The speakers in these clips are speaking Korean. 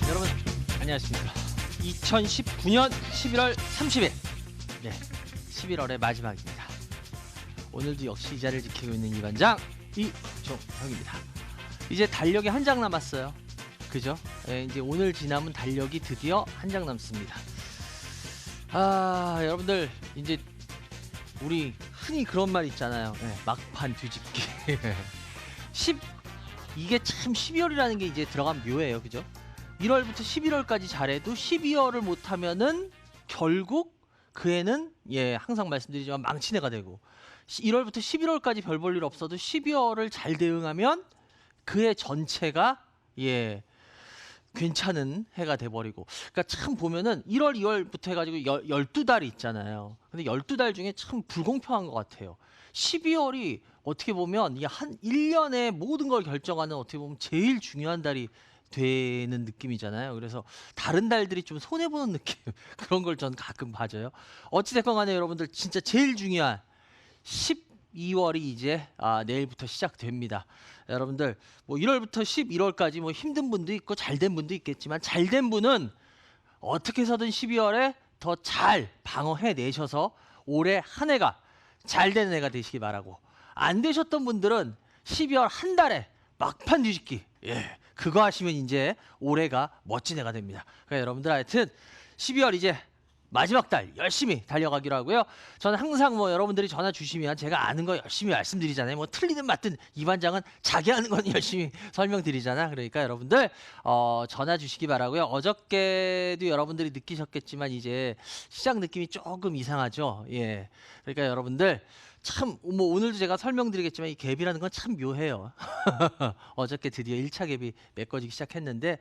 여러분 안녕하십니까. 2019년 11월 30일 11월의 마지막입니다. 오늘도 역시 이 자리를 지키고 있는 이반장 이종형입니다. 이제 달력이 한 장 남았어요. 그죠? 이제 오늘 지나면 달력이 드디어 한 장 남습니다. 여러분들 이제 우리 흔히 그런 말 있잖아요. 막판 뒤집기. 이게 참 12월이라는 게 이제 들어가면 묘해요. 그죠? 1월부터 11월까지 잘해도 12월을 못하면은 결국 그 해는 항상 말씀드리지만 망친 해가 되고, 1월부터 11월까지 별 볼 일 없어도 12월을 잘 대응하면 그 해 전체가 괜찮은 해가 돼버리고. 그러니까 참 보면은 1월, 2월부터 해가지고 12달이 있잖아요. 근데 12달 중에 참 불공평한 것 같아요. 12월이 어떻게 보면 한 1년의 모든 걸 결정하는, 어떻게 보면 제일 중요한 달이 되는 느낌이잖아요. 그래서 다른 달들이 좀 손해보는 느낌 그런 걸 전 가끔 봐줘요. 어찌됐건 간에 여러분들 진짜 제일 중요한 12월이 이제 내일부터 시작됩니다. 여러분들 뭐 1월부터 11월까지 뭐 힘든 분도 있고 잘된 분도 있겠지만, 잘된 분은 어떻게 해서든 12월에 더 잘 방어해 내셔서 올해 한 해가 잘 되는 해가 되시기 바라고, 안 되셨던 분들은 12월 한 달에 막판 뒤집기 그거 하시면 이제 올해가 멋진 해가 됩니다. 그러니까 여러분들 하여튼 12월 이제 마지막 달 열심히 달려가기로 하고요. 저는 항상 뭐 여러분들이 전화 주시면 제가 아는 거 열심히 말씀드리잖아요. 뭐 틀리든 맞든 이 반장은 자기 아는 건 열심히 설명드리잖아. 그러니까 여러분들 전화 주시기 바라고요. 어저께도 여러분들이 느끼셨겠지만 이제 시장 느낌이 조금 이상하죠. 그러니까 여러분들 참 뭐 오늘도 제가 설명드리겠지만 이 갭이라는 건 참 묘해요. 어저께 드디어 1차 갭이 메꿔지기 시작했는데,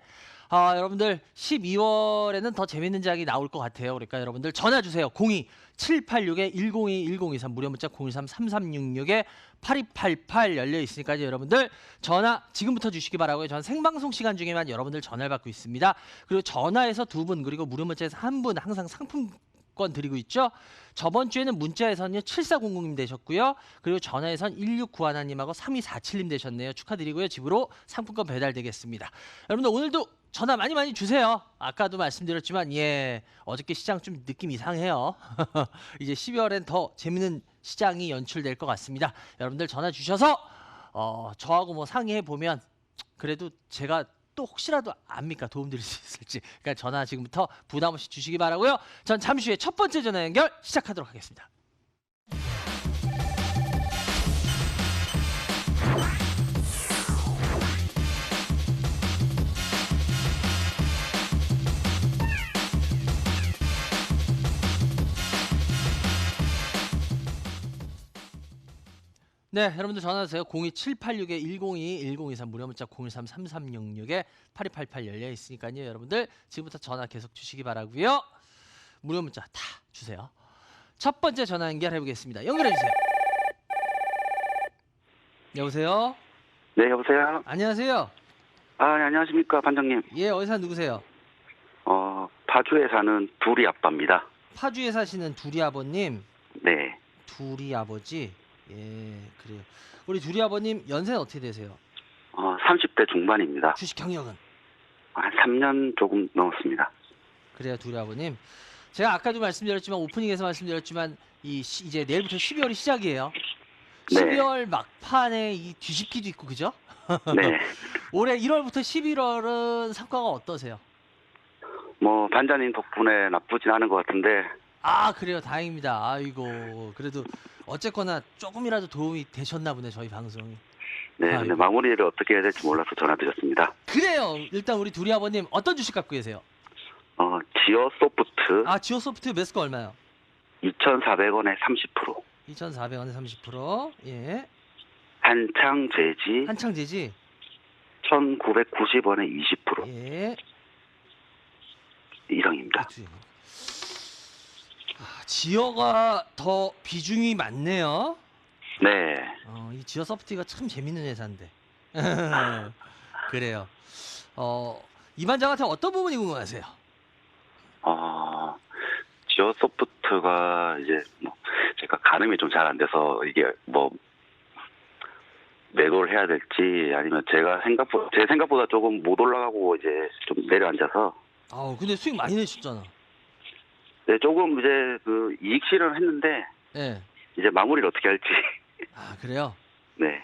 여러분들 12월에는 더 재밌는 장이 나올 것 같아요. 그러니까 여러분들 전화 주세요. 02-786-102-1023 무료 문자 013-3366-8288 열려 있으니까요. 여러분들 전화 지금부터 주시기 바라고요. 저는 생방송 시간 중에만 여러분들 전화를 받고 있습니다. 그리고 전화에서 2분, 그리고 무료 문자에서 1분 항상 상품권 드리고 있죠. 저번 주에는 문자에서는요 7400님 되셨고요. 그리고 전화에선 1691님하고 3247님 되셨네요. 축하드리고요. 집으로 상품권 배달되겠습니다. 여러분들 오늘도 전화 많이 주세요. 아까도 말씀드렸지만 어저께 시장 좀 느낌 이상해요. 이제 12월엔 더 재밌는 시장이 연출될 것 같습니다. 여러분들 전화 주셔서 저하고 뭐 상의해 보면 그래도 제가 또 혹시라도 압니까? 도움드릴 수 있을지. 그러니까 전화 지금부터 부담 없이 주시기 바라고요. 전 잠시 후에 첫 번째 전화 연결 시작하도록 하겠습니다. 네, 여러분들 전화 주세요. 02-786-102-1023 무료 문자 013-3366-8288 열려 있으니까요. 여러분들 지금부터 전화 계속 주시기 바라고요. 무료 문자 다 주세요. 첫 번째 전화 연결해 보겠습니다. 연결해 주세요. 여보세요? 네, 여보세요? 안녕하세요. 네, 안녕하십니까, 반장님. 어디서 사는 누구세요? 파주에 사는 둘이 아빠입니다. 파주에 사시는 둘이 아버님. 네. 둘이 아버지. 그래요. 우리 둘이 아버님 연세는 어떻게 되세요? 30대 중반입니다. 주식 경력은? 한 3년 조금 넘었습니다. 그래요, 둘이 아버님. 제가 아까도 말씀드렸지만, 오프닝에서 말씀드렸지만, 이제 내일부터 12월이 시작이에요. 네. 12월 막판에 이 뒤집기도 있고, 그죠? 네. 올해 1월부터 11월은 성과가 어떠세요? 뭐, 반장님 덕분에 나쁘진 않은 것 같은데. 그래요. 다행입니다. 아이고, 그래도 어쨌거나 조금이라도 도움이 되셨나 보네, 저희 방송이. 네, 근데 마무리를 어떻게 해야 될지 몰라서 전화드렸습니다. 그래요. 일단 우리 둘이 아버님 어떤 주식 갖고 계세요? 지어 소프트. 지오소프트 매수가 얼마요? 2,400원에 30%. 2,400원에 30%. 한창 제지. 한창 제지. 1,990원에 20%. 이상입니다. 지어가 더 비중이 많네요. 네. 이 지어 소프트가 참 재밌는 회사인데. 그래요. 이 반장한테 어떤 부분이 궁금하세요? 지어 소프트가 이제 뭐 제가 가늠이 좀 잘 안 돼서 이게 뭐 매도를 해야 될지 아니면 제 생각보다 조금 못 올라가고 이제 좀 내려앉아서 아우 근데 수익 많이 내셨잖아. 네, 조금 이제 그 이익 실현을 했는데 예. 이제 마무리를 어떻게 할지. 아 그래요? 네.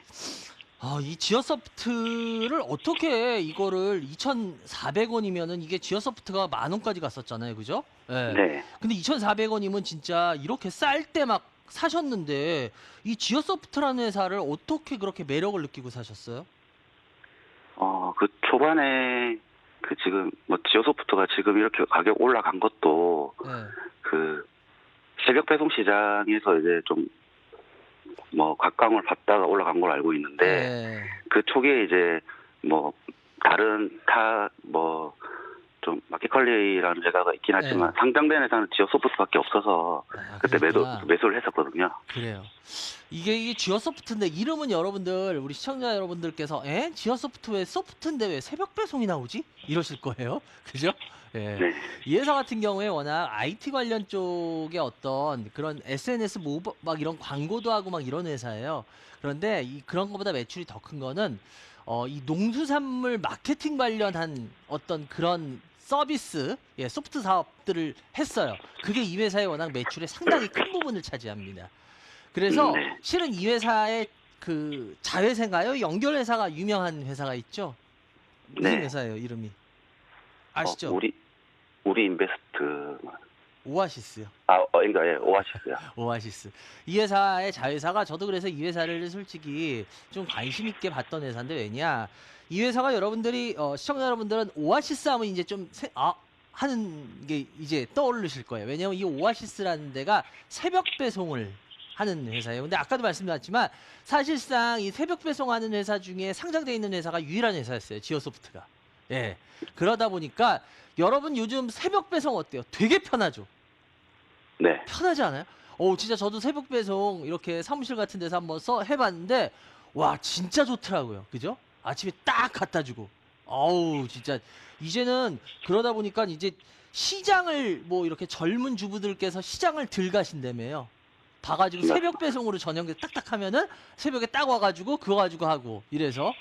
아, 이 지어소프트를 어떻게 이거를 2,400원이면은 이게 지어소프트가 10,000원까지 갔었잖아요. 그죠? 예. 네. 근데 2,400원이면 진짜 이렇게 쌀 때 막 사셨는데 이 지어소프트라는 회사를 어떻게 그렇게 매력을 느끼고 사셨어요? 그 초반에 그 지금 뭐 지오소프트가 지금 이렇게 가격 올라간 것도 예. 그 새벽 배송 시장에서 이제 좀 뭐 각광을 받다가 올라간 걸로 알고 있는데 예. 그 초기에 이제 뭐 다른 뭐 좀 마켓컬리라는 회사가 있긴 하지만 상장된 회사는 지오소프트밖에 없어서 아, 그때 그랬구나. 매수를 했었거든요. 그래요. 이게 지어소프트인데 이름은 여러분들 우리 시청자 여러분들께서 지어소프트 왜 소프트인데 왜 새벽 배송이 나오지? 이러실 거예요. 그죠? 예. 네. 이 회사 같은 경우에 워낙 IT 관련 쪽의 어떤 그런 SNS 막 이런 광고도 하고 막 이런 회사예요. 그런데 그런 것보다 매출이 더 큰 거는 이 농수산물 마케팅 관련한 어떤 그런 서비스, 소프트 사업들을 했어요. 그게 이 회사의 워낙 매출의 상당히 큰 부분을 차지합니다. 그래서 네. 실은 이 회사의 그 자회사인가요? 연결 회사가 유명한 회사가 있죠. 무슨 네. 회사예요, 이름이? 아시죠? 우리 인베스트. 오아시스요. 그러니까 예, 오아시스요. 오아시스. 이 회사의 자회사가 저도 그래서 이 회사를 솔직히 좀 관심 있게 봤던 회사인데 왜냐? 이 회사가 여러분들이 시청자 여러분들은 오아시스 하면 이제 좀 하는 게 이제 떠오르실 거예요. 왜냐면 이 오아시스라는 데가 새벽 배송을 하는 회사예요. 근데 아까도 말씀드렸지만 사실상 이 새벽 배송하는 회사 중에 상장되어 있는 회사가 유일한 회사였어요. 지오소프트가. 예. 그러다 보니까 여러분 요즘 새벽 배송 어때요? 되게 편하죠. 네. 편하지 않아요? 진짜 저도 새벽 배송 이렇게 사무실 같은 데서 한번 해봤는데 와 진짜 좋더라고요. 그죠? 아침에 딱 갖다 주고. 어우 진짜 이제는 그러다 보니까 이제 시장을 뭐 이렇게 젊은 주부들께서 시장을 들 가신다며요. 봐가지고 새벽 배송으로 저녁에 딱딱 하면은 새벽에 딱 와가지고 그거 가지고 하고 이래서.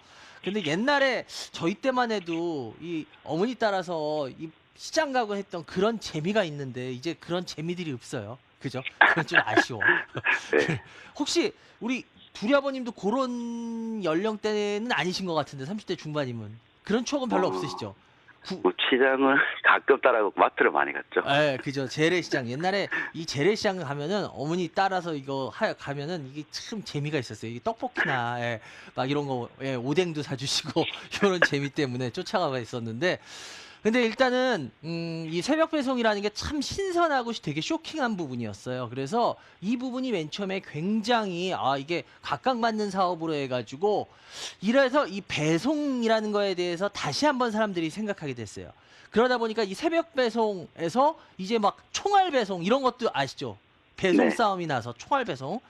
근데 옛날에 저희 때만 해도 이 어머니 따라서 이 시장 가고 했던 그런 재미가 있는데 이제 그런 재미들이 없어요. 그죠? 그건 좀 아쉬워. 네. 혹시 우리 둘이 아버님도 그런 연령대는 아니신 것 같은데 30대 중반이면 그런 추억은 별로 없으시죠? 뭐 시장을 가끔 따라가고 마트를 많이 갔죠. 예, 그죠. 재래시장. 옛날에 이 재래시장 가면은 어머니 따라서 이거 가면은 이게 참 재미가 있었어요. 이 떡볶이나 막 이런 거 오뎅도 사주시고 이런 재미 때문에 쫓아가가 있었는데 근데 일단은 이 새벽 배송이라는 게 참 신선하고 되게 쇼킹한 부분이었어요. 그래서 이 부분이 맨 처음에 굉장히 이게 각광받는 사업으로 해가지고 이래서 이 배송이라는 거에 대해서 다시 한번 사람들이 생각하게 됐어요. 그러다 보니까 이 새벽 배송에서 이제 막 총알 배송 이런 것도 아시죠? 배송 네. 싸움이 나서 총알 배송.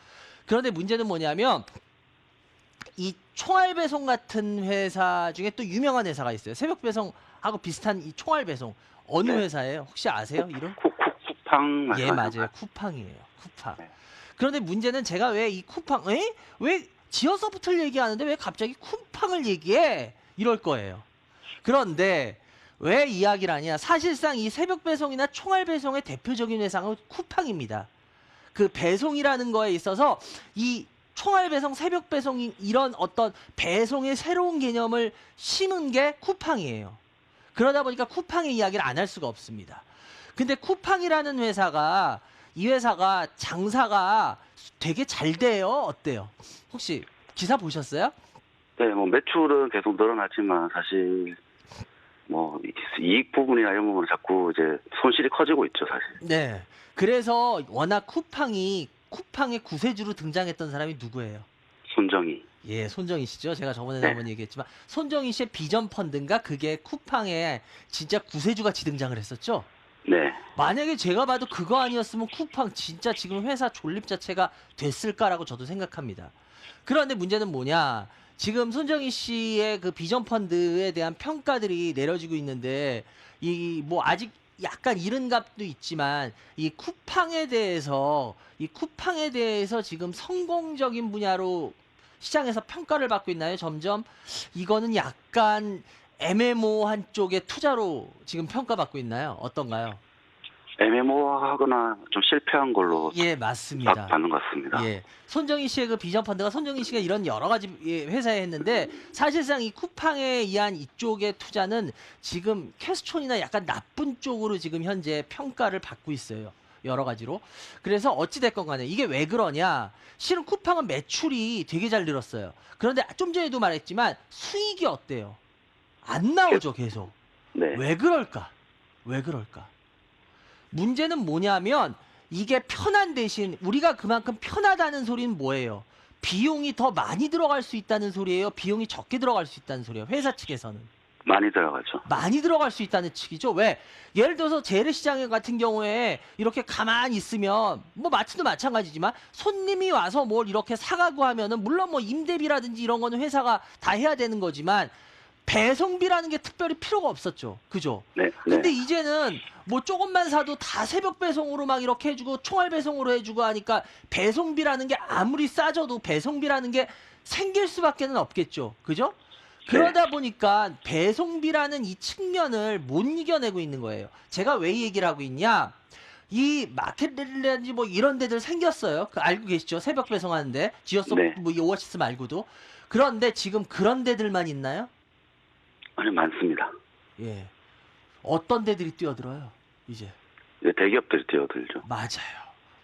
그런데 문제는 뭐냐면 이 총알 배송 같은 회사 중에 또 유명한 회사가 있어요. 새벽 배송하고 비슷한 이 총알 배송. 어느 네. 회사예요? 혹시 아세요? 이름? 쿠팡 예, 말씀하시는 맞아요. 쿠팡이에요. 쿠팡. 네. 그런데 문제는 제가 왜 이 쿠팡, 왜 지어소프트를 얘기하는데 왜 갑자기 쿠팡을 얘기해? 이럴 거예요. 그런데 왜 이야기를 하냐? 사실상 이 새벽 배송이나 총알 배송의 대표적인 회사는 쿠팡입니다. 그 배송이라는 거에 있어서 이 총알 배송, 새벽 배송 이런 어떤 배송의 새로운 개념을 심은 게 쿠팡이에요. 그러다 보니까 쿠팡의 이야기를 안 할 수가 없습니다. 근데 쿠팡이라는 회사가 이 회사가 장사가 되게 잘 돼요. 어때요? 혹시 기사 보셨어요? 네, 뭐 매출은 계속 늘어났지만 사실 뭐 이익 부분이나 이런 부분은 자꾸 이제 손실이 커지고 있죠, 사실. 네. 그래서 워낙 쿠팡의 구세주로 등장했던 사람이 누구예요? 손정희. 예, 손정희 씨죠. 제가 저번에 네. 한번 얘기했지만 손정희 씨의 비전 펀드인가 그게 쿠팡에 진짜 구세주같이 등장을 했었죠. 네. 만약에 제가 봐도 그거 아니었으면 쿠팡 진짜 지금 회사 존립 자체가 됐을까라고 저도 생각합니다. 그런데 문제는 뭐냐? 지금 손정희 씨의 그 비전 펀드에 대한 평가들이 내려지고 있는데 이 뭐 아직 약간 이른 값도 있지만 이 쿠팡에 대해서 지금 성공적인 분야로 시장에서 평가를 받고 있나요? 점점 이거는 약간 애매모호한 쪽의 투자로 지금 평가받고 있나요? 어떤가요? 애매모호하거나 좀 실패한 걸로 예, 맞습니다. 받는 것 같습니다. 예. 손정희 씨의 그 비전 펀드가 손정희 씨가 이런 여러 가지 회사에 했는데 사실상 이 쿠팡에 의한 이쪽의 투자는 지금 캐스촌이나 약간 나쁜 쪽으로 지금 현재 평가를 받고 있어요. 여러 가지로. 그래서 어찌 됐건 간에 이게 왜 그러냐? 실은 쿠팡은 매출이 되게 잘 늘었어요. 그런데 좀 전에도 말했지만 수익이 어때요? 안 나오죠, 계속. 네. 왜 그럴까? 왜 그럴까? 문제는 뭐냐면 이게 편한 대신 우리가 그만큼 편하다는 소리는 뭐예요? 비용이 더 많이 들어갈 수 있다는 소리예요? 비용이 적게 들어갈 수 있다는 소리예요? 회사 측에서는. 많이 들어가죠. 많이 들어갈 수 있다는 측이죠. 왜? 예를 들어서 재래시장 같은 경우에 이렇게 가만히 있으면 뭐 마트도 마찬가지지만 손님이 와서 뭘 이렇게 사가고 하면은 물론 뭐 임대비라든지 이런 거는 회사가 다 해야 되는 거지만 배송비라는 게 특별히 필요가 없었죠. 그죠? 네. 근데 네. 이제는 뭐 조금만 사도 다 새벽 배송으로 막 이렇게 해주고 총알 배송으로 해주고 하니까 배송비라는 게 아무리 싸져도 배송비라는 게 생길 수밖에는 없겠죠. 그죠? 그러다 보니까 배송비라는 이 측면을 못 이겨내고 있는 거예요. 제가 왜 이 얘기를 하고 있냐? 이 마켓이라든지 뭐 이런 데들 생겼어요. 그 알고 계시죠? 새벽 배송하는데 지어서 네. 뭐 이 오아시스 말고도. 그런데 지금 그런 데들만 있나요? 아니, 많습니다. 예. 어떤 데들이 뛰어들어요? 이제. 네, 대기업들이 뛰어들죠. 맞아요.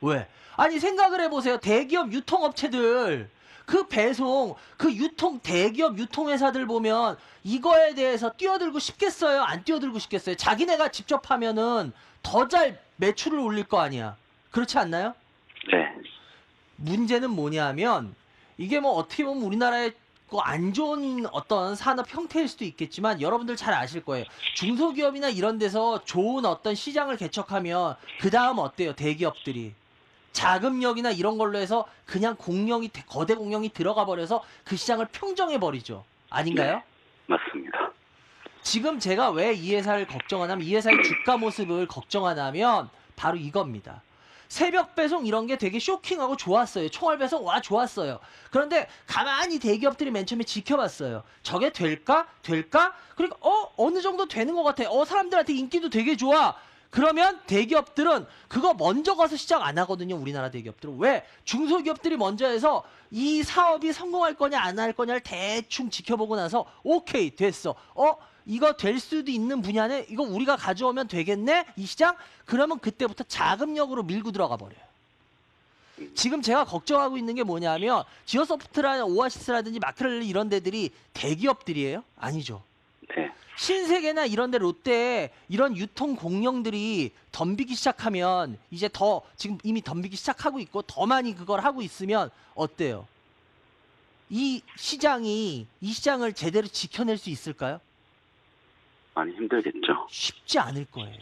왜? 아니 생각을 해보세요. 대기업 유통업체들 그 배송, 그 유통 대기업 유통회사들 보면 이거에 대해서 뛰어들고 싶겠어요? 안 뛰어들고 싶겠어요? 자기네가 직접 하면은 더 잘 매출을 올릴 거 아니야. 그렇지 않나요? 네. 문제는 뭐냐면 이게 뭐 어떻게 보면 우리나라의 안 좋은 어떤 산업 형태일 수도 있겠지만 여러분들 잘 아실 거예요. 중소기업이나 이런 데서 좋은 어떤 시장을 개척하면 그 다음 어때요? 대기업들이. 자금력이나 이런 걸로 해서 그냥 거대 공룡이 들어가 버려서 그 시장을 평정해 버리죠. 아닌가요? 네. 맞습니다. 지금 제가 왜 이 회사를 걱정하냐면 이 회사의 주가 모습을 걱정하냐면 바로 이겁니다. 새벽 배송 이런 게 되게 쇼킹하고 좋았어요. 총알 배송 와 좋았어요. 그런데 가만히 대기업들이 맨 처음에 지켜봤어요. 저게 될까? 될까? 그러니까 어느 정도 되는 것 같아. 사람들한테 인기도 되게 좋아. 그러면 대기업들은 그거 먼저 가서 시작 안 하거든요. 우리나라 대기업들은. 왜? 중소기업들이 먼저 해서 이 사업이 성공할 거냐 안 할 거냐를 대충 지켜보고 나서 오케이 됐어. 이거 될 수도 있는 분야네. 이거 우리가 가져오면 되겠네. 이 시장. 그러면 그때부터 자금력으로 밀고 들어가 버려요. 지금 제가 걱정하고 있는 게 뭐냐면 지오소프트라는 오아시스라든지 마크렐리 이런 데들이 대기업들이에요? 아니죠. 네. 신세계나 이런 데 롯데 이런 유통 공룡들이 덤비기 시작하면 이제 더 지금 이미 덤비기 시작하고 있고 더 많이 그걸 하고 있으면 어때요? 이 시장을 제대로 지켜낼 수 있을까요? 많이 힘들겠죠. 쉽지 않을 거예요.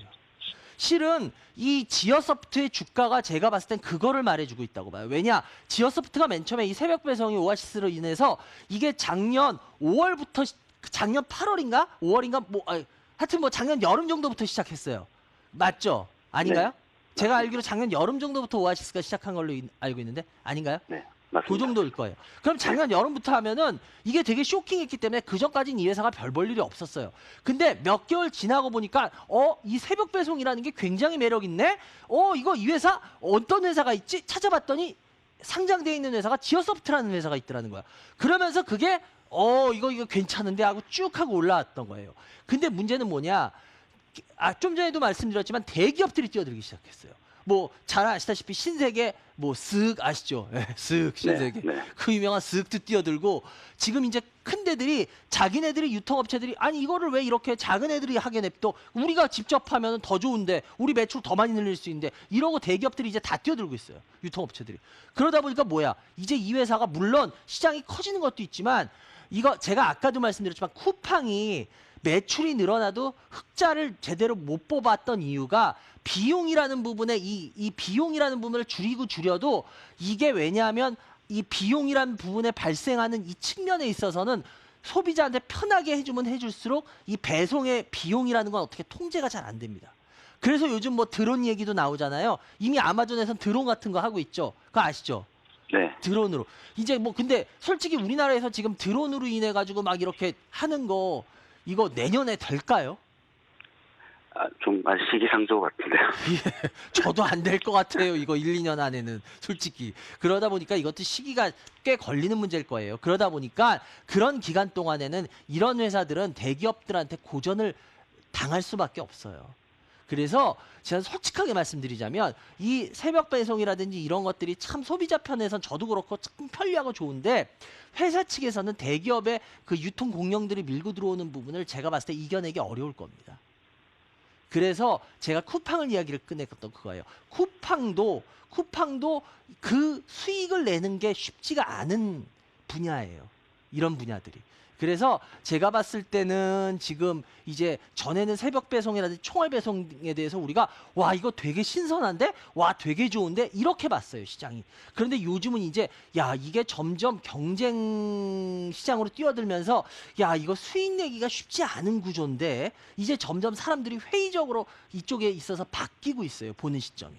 실은 이 지어소프트의 주가가 제가 봤을 땐 그거를 말해주고 있다고 봐요. 왜냐? 지어소프트가 맨 처음에 이 새벽 배송이 오아시스로 인해서 이게 작년 5월부터 작년 8월인가? 5월인가? 하여튼 뭐 작년 여름 정도부터 시작했어요. 맞죠? 아닌가요? 네. 제가 알기로 작년 여름 정도부터 오아시스가 시작한 걸로 알고 있는데 아닌가요? 네. 맞습니다. 그 정도일 거예요. 그럼 작년 여름부터 하면은 이게 되게 쇼킹했기 때문에 그 전까지는 이 회사가 별 볼 일이 없었어요. 근데 몇 개월 지나고 보니까 이 새벽 배송이라는 게 굉장히 매력 있네. 이거 이 회사 어떤 회사가 있지? 찾아봤더니 상장되어 있는 회사가 지어소프트라는 회사가 있더라는 거야. 그러면서 그게 이거 괜찮은데 하고 쭉 하고 올라왔던 거예요. 근데 문제는 뭐냐? 좀 전에도 말씀드렸지만 대기업들이 뛰어들기 시작했어요. 뭐 잘 아시다시피 신세계 뭐 쓱 아시죠? 쓱 신세계. 네. 그 유명한 쓱도 뛰어들고 지금 이제 큰 데들이 자기네들이 유통업체들이 아니 이거를 왜 이렇게 작은 애들이 하게 냅둬 우리가 직접 하면 더 좋은데 우리 매출 더 많이 늘릴 수 있는데 이러고 대기업들이 이제 다 뛰어들고 있어요. 유통업체들이. 그러다 보니까 뭐야? 이제 이 회사가 물론 시장이 커지는 것도 있지만 이거 제가 아까도 말씀드렸지만 쿠팡이 매출이 늘어나도 흑자를 제대로 못 뽑았던 이유가 비용이라는 부분에 이 비용이라는 부분을 줄여도 이게 왜냐하면 이 비용이라는 부분에 발생하는 이 측면에 있어서는 소비자한테 편하게 해주면 해줄수록 이 배송의 비용이라는 건 어떻게 통제가 잘 안 됩니다. 그래서 요즘 뭐 드론 얘기도 나오잖아요. 이미 아마존에선 드론 같은 거 하고 있죠. 그거 아시죠? 네. 드론으로. 이제 뭐 근데 솔직히 우리나라에서 지금 드론으로 인해 가지고 막 이렇게 하는 거 이거 내년에 될까요? 좀 시기상조 같은데요. 예, 저도 안 될 것 같아요. 이거 1, 2년 안에는 솔직히. 그러다 보니까 이것도 시기가 꽤 걸리는 문제일 거예요. 그러다 보니까 그런 기간 동안에는 이런 회사들은 대기업들한테 고전을 당할 수밖에 없어요. 그래서 제가 솔직하게 말씀드리자면 이 새벽 배송이라든지 이런 것들이 참 소비자 편에선 저도 그렇고 참 편리하고 좋은데 회사 측에서는 대기업의 그 유통 공룡들이 밀고 들어오는 부분을 제가 봤을 때 이겨내기 어려울 겁니다. 그래서 제가 쿠팡을 이야기를 꺼냈던 그거예요. 쿠팡도 그 수익을 내는 게 쉽지가 않은 분야예요. 이런 분야들이. 그래서 제가 봤을 때는 지금 이제 전에는 새벽 배송이라든지 총알 배송에 대해서 우리가 와 이거 되게 신선한데 와 되게 좋은데 이렇게 봤어요 시장이. 그런데 요즘은 이제 야 이게 점점 경쟁 시장으로 뛰어들면서 야 이거 수익 내기가 쉽지 않은 구조인데 이제 점점 사람들이 회의적으로 이쪽에 있어서 바뀌고 있어요. 보는 시점이.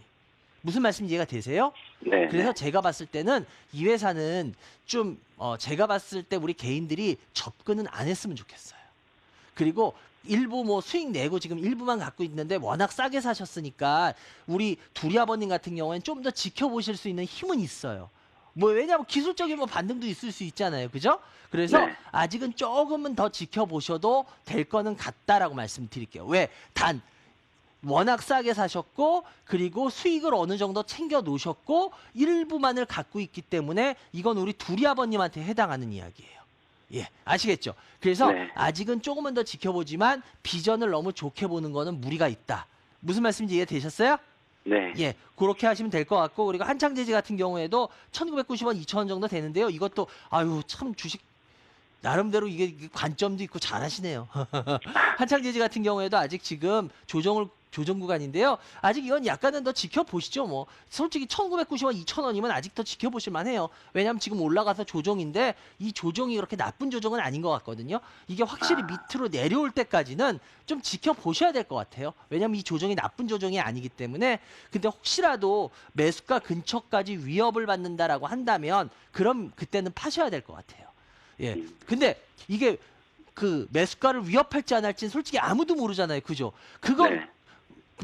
무슨 말씀인지 이해가 되세요? 네. 그래서 제가 봤을 때는 이 회사는 좀 제가 봤을 때 우리 개인들이 접근은 안 했으면 좋겠어요. 그리고 일부 뭐 수익 내고 지금 일부만 갖고 있는데 워낙 싸게 사셨으니까 우리 두리 아버님 같은 경우에는 좀 더 지켜보실 수 있는 힘은 있어요. 뭐 왜냐하면 기술적인 뭐 반등도 있을 수 있잖아요. 그죠? 그래서 네. 아직은 조금은 더 지켜보셔도 될 거는 같다라고 말씀드릴게요. 왜? 단 워낙 싸게 사셨고 그리고 수익을 어느 정도 챙겨 놓으셨고 일부만을 갖고 있기 때문에 이건 우리 두리 아버님한테 해당하는 이야기예요. 예, 아시겠죠? 그래서 네. 아직은 조금은 더 지켜보지만 비전을 너무 좋게 보는 거는 무리가 있다. 무슨 말씀인지 이해되셨어요? 네. 예, 그렇게 하시면 될 것 같고 그리고 한창제지 같은 경우에도 1,990원, 2,000원 정도 되는데요. 이것도 아유 참 주식 나름대로 이게 관점도 있고 잘하시네요. 한창제지 같은 경우에도 아직 지금 조정 구간인데요. 아직 이건 약간은 더 지켜보시죠. 뭐 솔직히 1,990원, 2,000원이면 아직 더 지켜보실 만해요. 왜냐하면 지금 올라가서 조정인데 이 조정이 그렇게 나쁜 조정은 아닌 것 같거든요. 이게 확실히 밑으로 내려올 때까지는 좀 지켜보셔야 될 것 같아요. 왜냐하면 이 조정이 나쁜 조정이 아니기 때문에 근데 혹시라도 매수가 근처까지 위협을 받는다라고 한다면 그럼 그때는 파셔야 될 것 같아요. 예. 근데 이게 그 매수가를 위협할지 안 할지는 솔직히 아무도 모르잖아요. 그죠? 그거 네.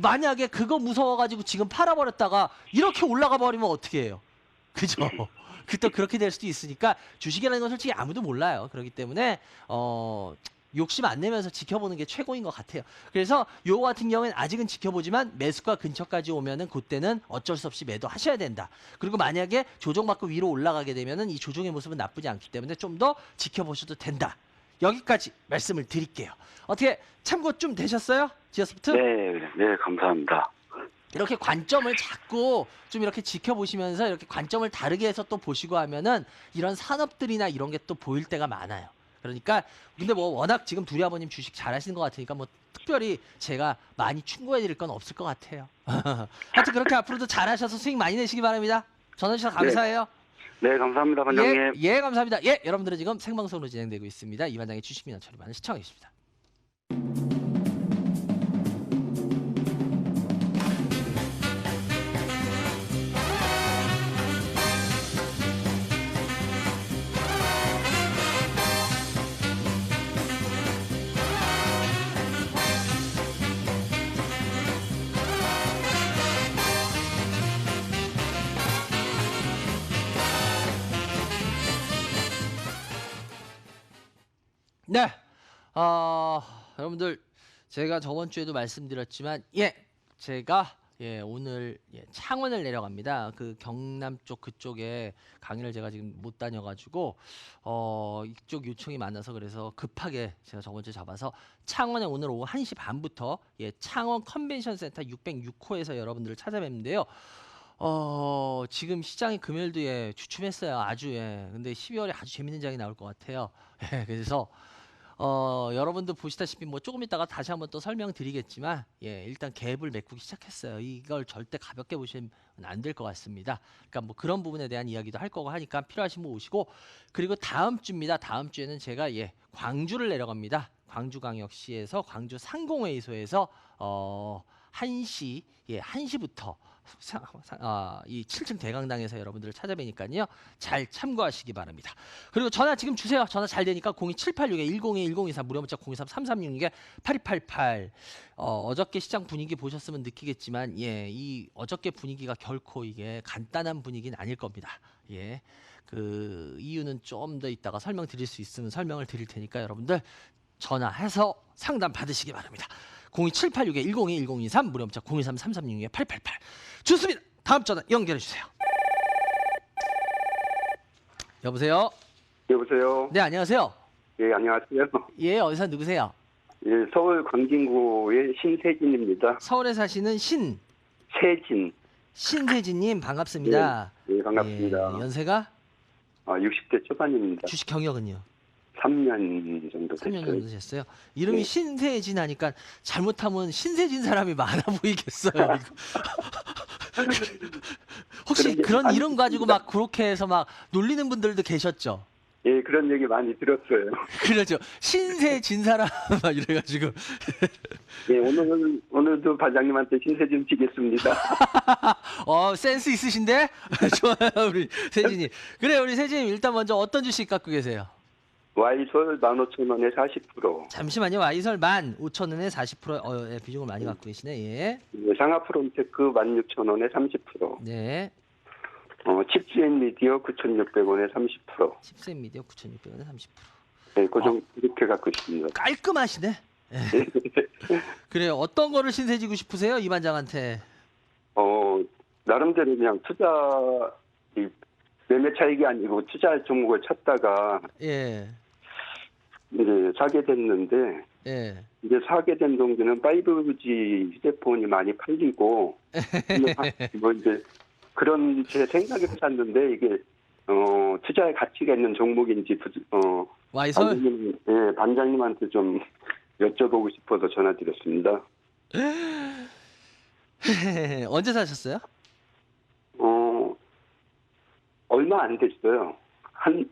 만약에 그거 무서워가지고 지금 팔아버렸다가 이렇게 올라가 버리면 어떻게 해요? 그죠? 또 그렇게 될 수도 있으니까 주식이라는 건 솔직히 아무도 몰라요. 그렇기 때문에 욕심 안 내면서 지켜보는 게 최고인 것 같아요. 그래서 요 같은 경우에는 아직은 지켜보지만 매수가 근처까지 오면은 그때는 어쩔 수 없이 매도하셔야 된다. 그리고 만약에 조정받고 위로 올라가게 되면은 이 조정의 모습은 나쁘지 않기 때문에 좀 더 지켜보셔도 된다. 여기까지 말씀을 드릴게요. 어떻게 참고 좀 되셨어요? 지어소프트? 네. 네. 감사합니다. 이렇게 관점을 자꾸 좀 이렇게 지켜보시면서 이렇게 관점을 다르게 해서 또 보시고 하면은 이런 산업들이나 이런 게 또 보일 때가 많아요. 그러니까 근데 뭐 워낙 지금 두리 아버님 주식 잘하시는 것 같으니까 뭐 특별히 제가 많이 충고해 드릴 건 없을 것 같아요. 하여튼 그렇게 앞으로도 잘하셔서 수익 많이 내시기 바랍니다. 전화 주셔서 감사해요. 네. 감사합니다, 반장님. 예, 감사합니다. 예, 여러분들은 지금 생방송으로 진행되고 있습니다. 이 반장의 주식 민원 처리 많은 시청해 주십니다. 네. 여러분들 제가 저번 주에도 말씀드렸지만 제가 오늘 창원을 내려갑니다. 그 경남 쪽 그쪽에 강의를 제가 지금 못 다녀가지고 이쪽 요청이 많아서 그래서 급하게 제가 저번 주에 잡아서 창원에 오늘 오후 1시 반부터 창원 컨벤션 센터 606호에서 여러분들을 찾아뵙는데요. 지금 시장이 금요일도 주춤했어요. 아주 근데 12월에 아주 재밌는 장이 나올 것 같아요. 그래서 여러분들 보시다시피 뭐 조금 있다가 다시 한번 또 설명드리겠지만 일단 갭을 메꾸기 시작했어요. 이걸 절대 가볍게 보시면 안 될 것 같습니다. 그러니까 뭐 그런 부분에 대한 이야기도 할 거고 하니까 필요하신 분 오시고 그리고 다음 주입니다. 다음 주에는 제가 광주를 내려갑니다. 광주광역시에서 광주 상공회의소에서 1시부터 이 7층 대강당에서 여러분들을 찾아뵈니까요. 잘 참고하시기 바랍니다. 그리고 전화 지금 주세요. 전화 잘 되니까 02786-1021-1024 무료 문자 023-3366-8288. 어저께 시장 분위기 보셨으면 느끼겠지만 이 어저께 분위기가 결코 이게 간단한 분위기는 아닐 겁니다. 예. 그 이유는 좀 더 이따가 설명드릴 수 있으면 설명을 드릴 테니까 여러분들 전화해서 상담 받으시기 바랍니다. 02786-1021-1023 무료 문자 023-3366-8288. 좋습니다. 다음 전화 연결해 주세요. 여보세요. 여보세요. 네, 안녕하세요. 예, 안녕하세요. 예, 어디서 누구세요? 예, 서울 광진구의 신세진입니다. 서울에 사시는 신세진님 반갑습니다. 예, 반갑습니다. 예, 연세가 60대 초반입니다. 주식 경력은요? 3년 정도 3년 됐어요. 정도 됐어요. 이름이 네. 신세진 하니까 잘못하면 신세진 사람이 많아 보이겠어요. 이거. 혹시 그런 그런 얘기 이름 많이 가지고 듣습니다. 막 그렇게 해서 막 놀리는 분들도 계셨죠? 예, 그런 얘기 많이 들었어요. 그렇죠. 신세진 사람 막 이래가지고 예, 오늘도 반장님한테 신세진 치겠습니다. 센스 있으신데 좋아요 우리 세진이. 그래 우리 세진님 일단 먼저 어떤 주식 갖고 계세요? 와이솔 15,000원에 40%. 잠시만요. 와이설 15,000원에 40% 비중을 많이 갖고 계시네. 예. 상하프론테크 16,000원에 30%. 네. 칩스앤 미디어 9,600원에 30%. 칩셋 미디어 9,600원에 30%. 네, 이렇게 갖고 있습니다. 깔끔하시네. 예. 그래요. 어떤 거를 신세지고 싶으세요? 이 반장한테. 나름대로 그냥 매매 차익이 아니고 투자할 종목을 찾다가 예. 이제 사게 됐는데, 예. 이제 사게 된 동기는 5G 휴대폰이 많이 팔리고, 뭐 이제 그런 제 생각에서 샀는데, 이게, 투자의 가치가 있는 종목인지, 와이설? 반장님한테 좀 여쭤보고 싶어서 전화드렸습니다. 언제 사셨어요? 얼마 안 됐어요. 한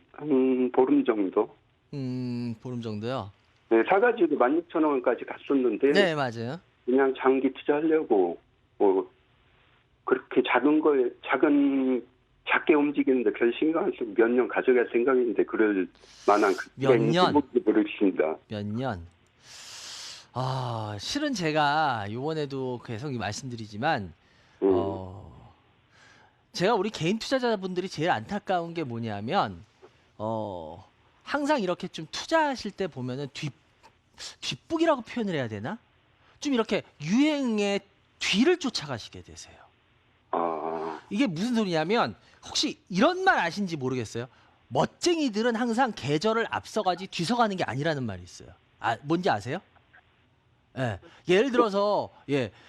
보름 정도. 보름 정도요. 네, 사가지고 16,000원까지 갔었는데, 네, 맞아요. 그냥 장기 투자하려고, 그렇게 작게 움직이는데 별 신경 안 쓰고 몇 년 가져갈 생각인데, 그럴 만한 몇 년? 모르겠습니다. 몇 년? 실은 제가 요번에도 계속 말씀드리지만, 제가 우리 개인 투자자분들이 제일 안타까운 게 뭐냐면, 항상 이렇게 좀 투자하실 때 보면은 뒷북이라고 표현을 해야 되나? 좀 이렇게 유행의 뒤를 쫓아가시게 되세요. 이게 무슨 소리냐면, 혹시 이런 말 아신지 모르겠어요. 멋쟁이들은 항상 계절을 앞서가지 뒤서가는 게 아니라는 말이 있어요. 뭔지 아세요? 예. 예를 들어서,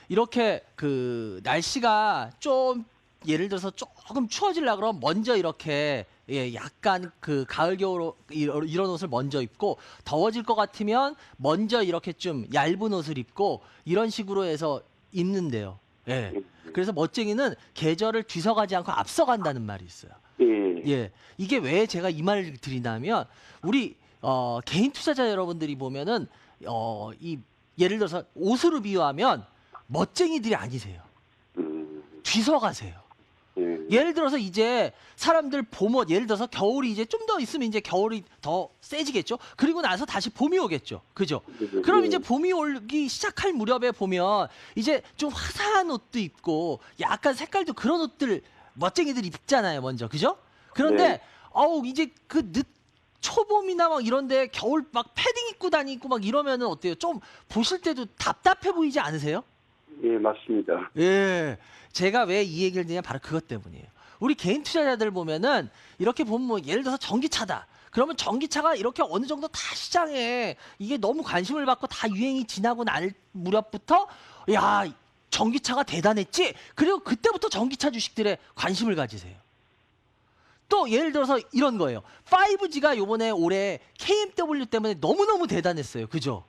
이렇게 그 날씨가 좀 예를 들어서 조금 추워지려 그러면 먼저 이렇게 약간 그 가을 겨울 이런 옷을 먼저 입고, 더워질 것 같으면 먼저 이렇게 좀 얇은 옷을 입고 이런 식으로 해서 입는데요. 예. 그래서 멋쟁이는 계절을 뒤서가지 않고 앞서간다는 말이 있어요. 예. 이게 왜 제가 이 말을 드리냐면, 우리 개인 투자자 여러분들이 보면은 예를 들어서 옷으로 비유하면 멋쟁이들이 아니세요. 뒤서가세요. 예를 들어서 이제 사람들 봄옷, 예를 들어서 겨울이 이제 좀 더 있으면 이제 겨울이 더 세지겠죠. 그리고 나서 다시 봄이 오겠죠. 그죠? 그럼 이제 봄이 오기 시작할 무렵에 보면 이제 좀 화사한 옷도 입고 약간 색깔도 그런 옷들 멋쟁이들 입잖아요, 먼저. 그죠? 그런데 이제 초봄이나 막 이런데 겨울 막 패딩 입고 다니고 막 이러면은 어때요? 좀 보실 때도 답답해 보이지 않으세요? 예, 맞습니다. 예. 제가 왜 이 얘기를 드냐 바로 그것 때문이에요. 우리 개인 투자자들 보면은 이렇게 보면 뭐 예를 들어서 전기차다. 그러면 전기차가 이렇게 어느 정도 다 시장에 이게 너무 관심을 받고 다 유행이 지나고 날 무렵부터 야, 전기차가 대단했지. 그리고 그때부터 전기차 주식들에 관심을 가지세요. 또 예를 들어서 이런 거예요. 5G가 요번에 올해 KMW 때문에 너무너무 대단했어요. 그죠?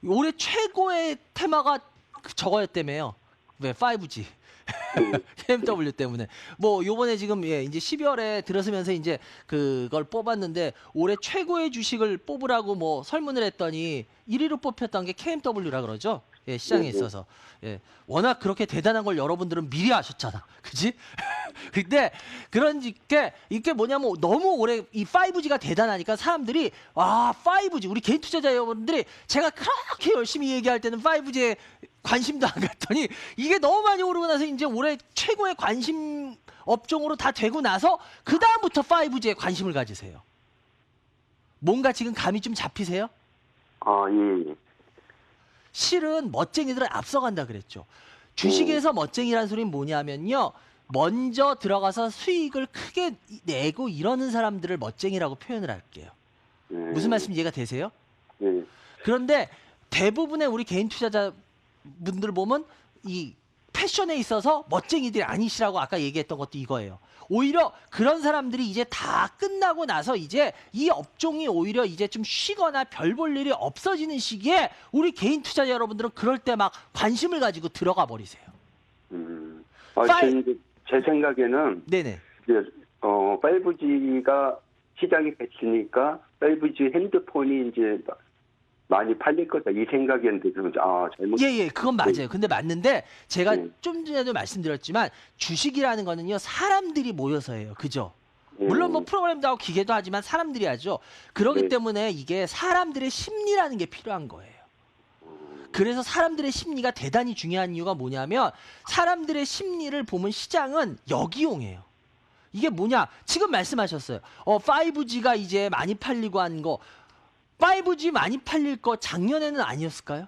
올해 최고의 테마가 저거였다며요. 왜 5G. KMW 때문에. 뭐 요번에 지금 이제 12월에 들어서면서 이제 그걸 뽑았는데 올해 최고의 주식을 뽑으라고 뭐 설문을 했더니 1위로 뽑혔던 게 KMW라 그러죠. 예, 시장에 네, 네. 있어서. 예. 워낙 그렇게 대단한 걸 여러분들은 미리 하셨잖아. 그지? 근데 그런 게 이게 뭐냐면 너무 오래 이 5G가 대단하니까 사람들이 아, 5G 우리 개인 투자자 여러분들이 제가 그렇게 열심히 얘기할 때는 5G에 관심도 안 갔더니 이게 너무 많이 오르고 나서 이제 올해 최고의 관심 업종으로 다 되고 나서 그다음부터 5G에 관심을 가지세요. 뭔가 지금 감이 좀 잡히세요? 아, 예, 예. 실은 멋쟁이들은 앞서간다 그랬죠. 주식에서 멋쟁이라는 소리는 뭐냐면요. 먼저 들어가서 수익을 크게 내고 이러는 사람들을 멋쟁이라고 표현을 할게요. 무슨 말씀 이해가 되세요? 예. 그런데 대부분의 우리 개인 투자자 분들 보면 이 패션에 있어서 멋쟁이들이 아니시라고 아까 얘기했던 것도 이거예요. 오히려 그런 사람들이 이제 다 끝나고 나서 이제 이 업종이 오히려 이제 좀 쉬거나 별 볼 일이 없어지는 시기에 우리 개인 투자자 여러분들은 그럴 때 막 관심을 가지고 들어가 버리세요. 아, 파이- 제 생각에는 네네. 이제 5G가 시장이 됐으니까 5G 핸드폰이 이제 많이 팔릴 거다 이 생각이었는데 잘못. 예, 그건 맞아요. 근데 맞는데 제가 네. 좀 전에도 말씀드렸지만 주식이라는 거는요 사람들이 모여서 해요. 그죠? 예. 물론 뭐 프로그램도 하고 기계도 하지만 사람들이 하죠. 그렇기 네. 때문에 이게 사람들의 심리라는 게 필요한 거예요. 그래서 사람들의 심리가 대단히 중요한 이유가 뭐냐면 사람들의 심리를 보면 시장은 역이용해요. 이게 뭐냐? 지금 말씀하셨어요. 5G가 이제 많이 팔리고 한 거 5G 많이 팔릴 거 작년에는 아니었을까요?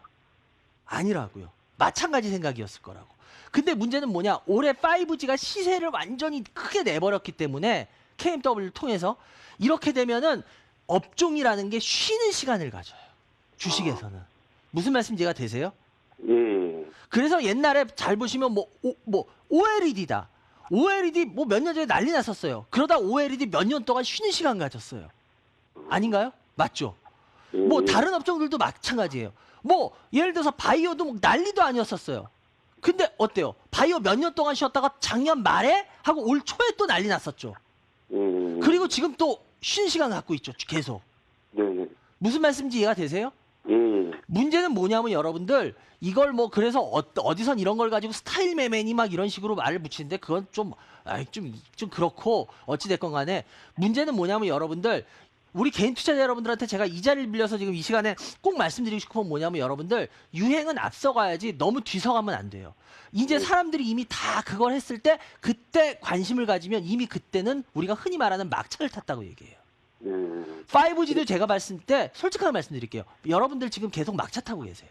아니라고요. 마찬가지 생각이었을 거라고. 근데 문제는 뭐냐? 올해 5G가 시세를 완전히 크게 내버렸기 때문에 KMW를 통해서 이렇게 되면은 업종이라는 게 쉬는 시간을 가져요. 주식에서는. 무슨 말씀 이해가 되세요? 예. 그래서 옛날에 잘 보시면 OLED다. OLED 뭐 몇 년 전에 난리 났었어요. 그러다 OLED 몇 년 동안 쉬는 시간 가졌어요. 아닌가요? 맞죠? 뭐 예. 다른 업종들도 마찬가지예요. 뭐 예를 들어서 바이오도 뭐 난리도 아니었었어요. 근데 어때요? 바이오 몇 년 동안 쉬었다가 작년 말에 하고 올 초에 또 난리 났었죠. 예. 그리고 지금 또 쉬는 시간 갖고 있죠. 계속. 네. 무슨 말씀인지 이해가 되세요? 예. 문제는 뭐냐면 여러분들 이걸 뭐 그래서 어디선 이런 걸 가지고 스타일 매매니 막 이런 식으로 말을 붙이는데 그건 좀 그렇고 어찌 됐건 간에 문제는 뭐냐면 여러분들 우리 개인 투자자 여러분들한테 제가 이 자리를 빌려서 지금 이 시간에 꼭 말씀드리고 싶은 건 뭐냐면 여러분들 유행은 앞서가야지 너무 뒤서가면 안 돼요. 이제 사람들이 이미 다 그걸 했을 때 그때 관심을 가지면 이미 그때는 우리가 흔히 말하는 막차를 탔다고 얘기해요. 5G도 제가 봤을 때 솔직하게 말씀드릴게요. 여러분들 지금 계속 막차 타고 계세요.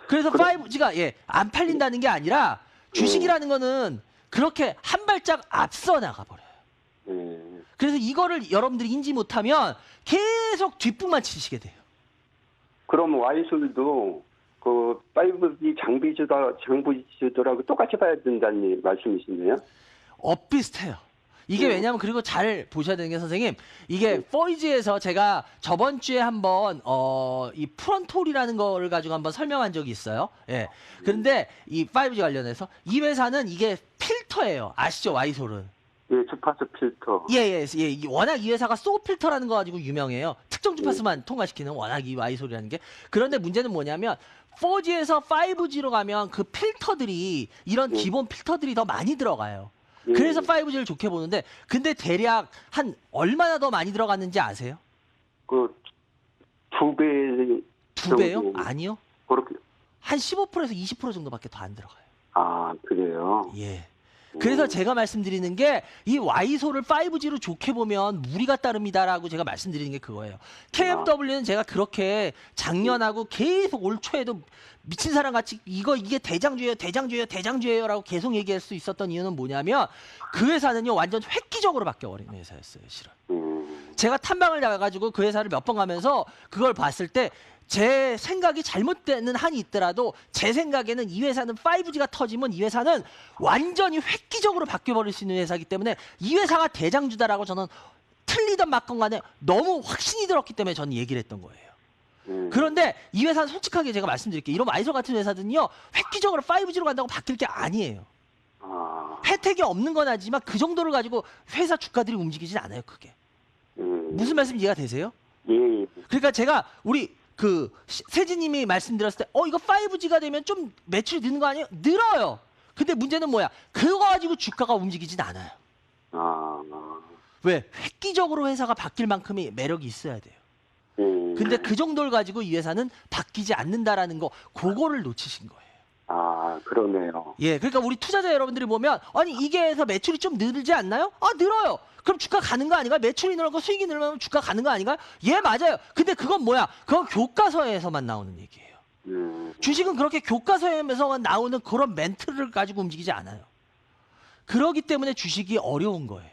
그래서 5G가 안 팔린다는 게 아니라 주식이라는 거는 그렇게 한 발짝 앞서 나가버려요. 그래서 이거를 여러분들이 인지 못하면 계속 뒷북만 치시게 돼요. 그럼 와이솔도 그 5G 장비주들하고 똑같이 봐야 된다는 말씀이시네요? 비슷해요. 이게 왜냐면 그리고 잘 보셔야 되는 게 선생님 이게 4G에서 제가 저번 주에 한번 이 프론톨이라는 거를 가지고 한번 설명한 적이 있어요. 예. 그런데 이 5G 관련해서 이 회사는 이게 필터예요. 아시죠? 와이솔은. 예, 주파수 필터. 예. 워낙 이 회사가 소 필터라는 거 가지고 유명해요. 특정 주파수만 통과시키는 워낙 이 와이솔이라는 게. 그런데 문제는 뭐냐면 4G에서 5G로 가면 그 필터들이 이런 기본 필터들이 더 많이 들어가요. 그래서 5G를 좋게 보는데 근데 대략 한 얼마나 더 많이 들어갔는지 아세요? 그 2배. 2배요? 아니요. 그렇게. 한 15%에서 20% 정도밖에 더 안 들어가요. 아, 그래요? 예. 그래서 제가 말씀드리는 게 이 와이솔을 5G로 좋게 보면 무리가 따릅니다라고 제가 말씀드리는 게 그거예요. KMW는 제가 그렇게 작년하고 계속 올 초에도 미친 사람 같이 이게 대장주예요라고 계속 얘기할 수 있었던 이유는 뭐냐면 그 회사는요 완전 획기적으로 바뀌어버린 회사였어요, 실은. 제가 탐방을 나가가지고 그 회사를 몇 번 가면서 그걸 봤을 때 제 생각이 잘못되는 한이 있더라도 제 생각에는 이 회사는 5G가 터지면 이 회사는 완전히 획기적으로 바뀌어버릴 수 있는 회사이기 때문에 이 회사가 대장주다라고 저는 틀리던 맞건 간에 너무 확신이 들었기 때문에 저는 얘기를 했던 거예요. 그런데 이 회사는 솔직하게 제가 말씀드릴게요. 이런 와이솔 같은 회사들은요 획기적으로 5G로 간다고 바뀔 게 아니에요. 혜택이 없는 건 하지만 그 정도를 가지고 회사 주가들이 움직이진 않아요, 크게. 무슨 말씀 이해가 되세요? 예. 그러니까 제가 우리 세진님이 말씀드렸을 때 이거 5G가 되면 좀 매출이 느는 거 아니에요? 늘어요. 근데 문제는 뭐야? 그거 가지고 주가가 움직이진 않아요. 아, 왜? 획기적으로 회사가 바뀔 만큼의 매력이 있어야 돼요. 근데 그 정도를 가지고 이 회사는 바뀌지 않는다라는 거, 그거를 놓치신 거예요. 아, 그러네요. 예, 그러니까 우리 투자자 여러분들이 보면 아니 이게 해서 매출이 좀 늘지 않나요? 아, 늘어요. 그럼 주가 가는 거 아닌가요? 매출이 늘고 수익이 늘면 주가 가는 거 아닌가요? 예, 맞아요. 근데 그건 뭐야? 그건 교과서에서만 나오는 얘기예요. 주식은 그렇게 교과서에서만 나오는 그런 멘트를 가지고 움직이지 않아요. 그러기 때문에 주식이 어려운 거예요.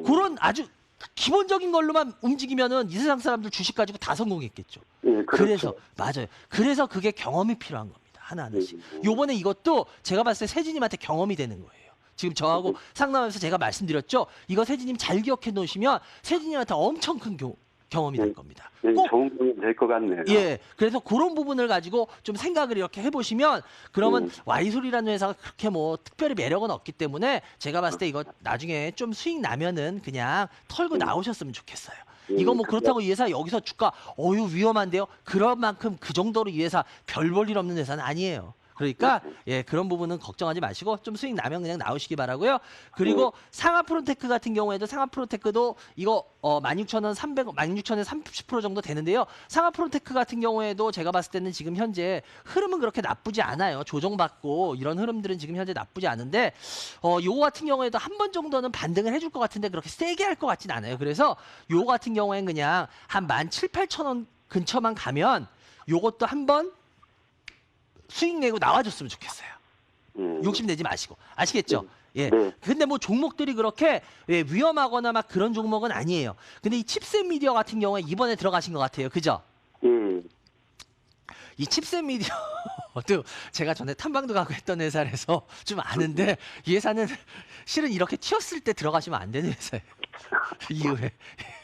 그런 아주 기본적인 걸로만 움직이면은 이 세상 사람들 주식 가지고 다 성공했겠죠. 예, 그렇죠. 그래서 맞아요. 그래서 그게 경험이 필요한 겁니다. 하나하나씩. 요번에 이것도 제가 봤을 때 세진님한테 경험이 되는 거예요. 지금 저하고 상담하면서 제가 말씀드렸죠. 이거 세진님 잘 기억해 놓으시면 세진님한테 엄청 큰 경험이 될 겁니다. 예, 꼭 좋은 경험이 될 것 같네요. 예, 그래서 그런 부분을 가지고 좀 생각을 이렇게 해보시면 그러면 와이솔이라는 회사가 그렇게 뭐 특별히 매력은 없기 때문에 제가 봤을 때 이거 나중에 좀 수익 나면은 그냥 털고 나오셨으면 좋겠어요. 이거 뭐 그렇다고 이 회사 여기서 주가 위험한데요. 그런 만큼 그 정도로 이 회사 별 볼 일 없는 회사는 아니에요. 그러니까 예, 그런 부분은 걱정하지 마시고 좀 수익 나면 그냥 나오시기 바라고요. 그리고 상하프로테크 같은 경우에도 상하프로테크도 이거 16,000원 16,000원 30% 정도 되는데요. 상하프로테크 같은 경우에도 제가 봤을 때는 지금 현재 흐름은 그렇게 나쁘지 않아요. 조정받고 이런 흐름들은 지금 현재 나쁘지 않은데 요거 같은 경우에도 한 번 정도는 반등을 해줄 것 같은데 그렇게 세게 할 것 같진 않아요. 그래서 요거 같은 경우에는 그냥 한 17,000~18,000원 근처만 가면 요것도 한번 수익 내고 나와줬으면 좋겠어요. 욕심 내지 마시고. 아시겠죠? 예. 네. 근데 뭐 종목들이 그렇게 위험하거나 막 그런 종목은 아니에요. 근데 이 칩셋 미디어 같은 경우에 이번에 들어가신 것 같아요. 그죠? 예. 이 칩셋 미디어도 제가 전에 탐방도 가고 했던 회사라서 좀 아는데 이 회사는 실은 이렇게 튀었을 때 들어가시면 안 되는 회사예요. 이후에.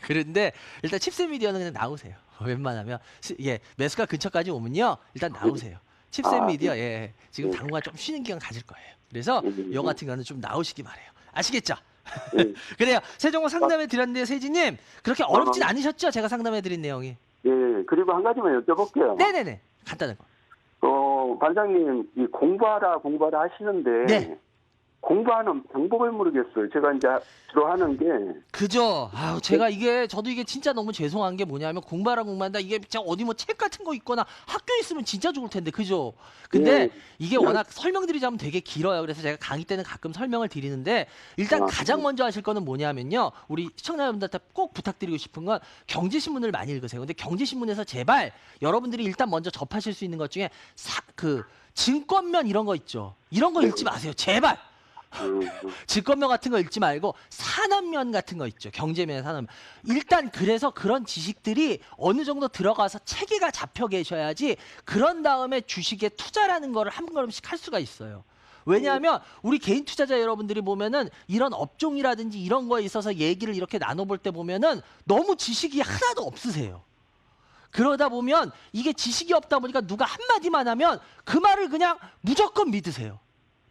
그런데 일단 칩셋 미디어는 그냥 나오세요. 웬만하면 예, 매수가 근처까지 오면요. 일단 나오세요. 칩셋 미디어 예, 지금 당분간 좀 쉬는 기간 가질 거예요. 그래서 요 같은 거는 좀 나오시기 바래요. 아시겠죠? 그래요. 세종호 상담해 드렸는데 세진님 그렇게 어렵진 않으셨죠? 제가 상담해 드린 내용이. 예, 그리고 한 가지만 여쭤볼게요. 네네네. 간단한 거. 반장님, 이 공부하라 하시는데, 네. 공부하는 방법을 모르겠어요. 제가 이제 주로 하는 게, 그죠. 아우, 저도 이게 진짜 너무 죄송한 게 뭐냐면 공부한다. 이게 진짜 어디 뭐 책 같은 거 있거나 학교에 있으면 진짜 좋을 텐데. 그죠. 근데 이게 워낙 설명드리자면 되게 길어요. 그래서 제가 강의 때는 가끔 설명을 드리는데 일단 가장 먼저 하실 거는 뭐냐면요. 우리 시청자 여러분들한테 꼭 부탁드리고 싶은 건 경제신문을 많이 읽으세요. 근데 경제신문에서 제발 여러분들이 일단 먼저 접하실 수 있는 것 중에 증권면 이런 거 있죠. 이런 거 읽지 마세요. 제발. 증권면 같은 거 읽지 말고 산업면 같은 거 있죠. 경제면, 산업면. 일단 그래서 그런 지식들이 어느 정도 들어가서 체계가 잡혀 계셔야지 그런 다음에 주식에 투자라는 거를 한 걸음씩 할 수가 있어요. 왜냐하면 우리 개인 투자자 여러분들이 보면은 이런 업종이라든지 이런 거에 있어서 얘기를 이렇게 나눠볼 때 보면은 너무 지식이 하나도 없으세요. 그러다 보면 이게 지식이 없다 보니까 누가 한마디만 하면 그 말을 그냥 무조건 믿으세요.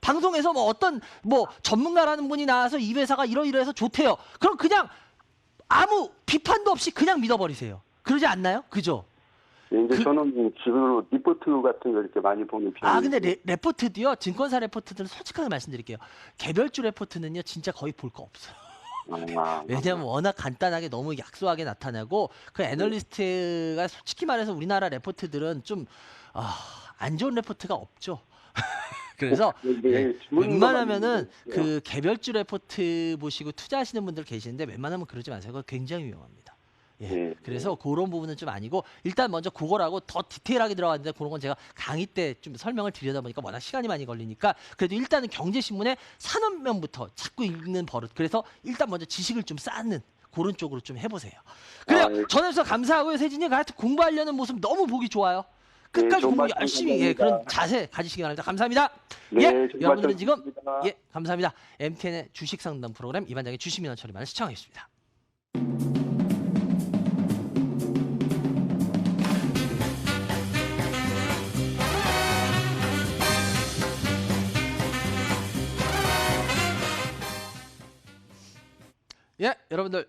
방송에서 뭐 어떤 전문가라는 분이 나와서 이 회사가 이러이러해서 좋대요. 그럼 그냥 아무 비판도 없이 그냥 믿어버리세요. 그러지 않나요? 그죠? 이제 저는 주로 리포트 같은 거 이렇게 많이 보는 편이에요. 근데 레포트도요. 증권사 레포트들은 솔직하게 말씀드릴게요. 개별주 레포트는요. 진짜 거의 볼 거 없어요. 왜냐면 워낙 간단하게 너무 약소하게 나타나고 그 애널리스트가 솔직히 말해서 우리나라 레포트들은 좀 안 좋은 레포트가 없죠. 그래서 웬만하면은 그 개별주 레포트 보시고 투자하시는 분들 계시는데 웬만하면 그러지 마세요. 그거 굉장히 위험합니다. 예. 그래서 그런 부분은 좀 아니고 일단 먼저 그거라고 더 디테일하게 들어갔는데 그런 건 제가 강의 때 좀 설명을 드리다 보니까 워낙 시간이 많이 걸리니까 그래도 일단은 경제신문의 산업면부터 자꾸 읽는 버릇. 그래서 일단 먼저 지식을 좀 쌓는 그런 쪽으로 좀 해보세요. 그래요. 전해주셔서 감사하고요. 세진이 하여튼 공부하려는 모습 너무 보기 좋아요. 끝까지 공부 열심히 그런 자세 가지시기 바랍니다. 감사합니다. 네, 여러분들은 지금 감사합니다. 감사합니다. MTN의 주식 상담 프로그램 이반장의 주식 민원 처리만을 시청하겠습니다. 여러분들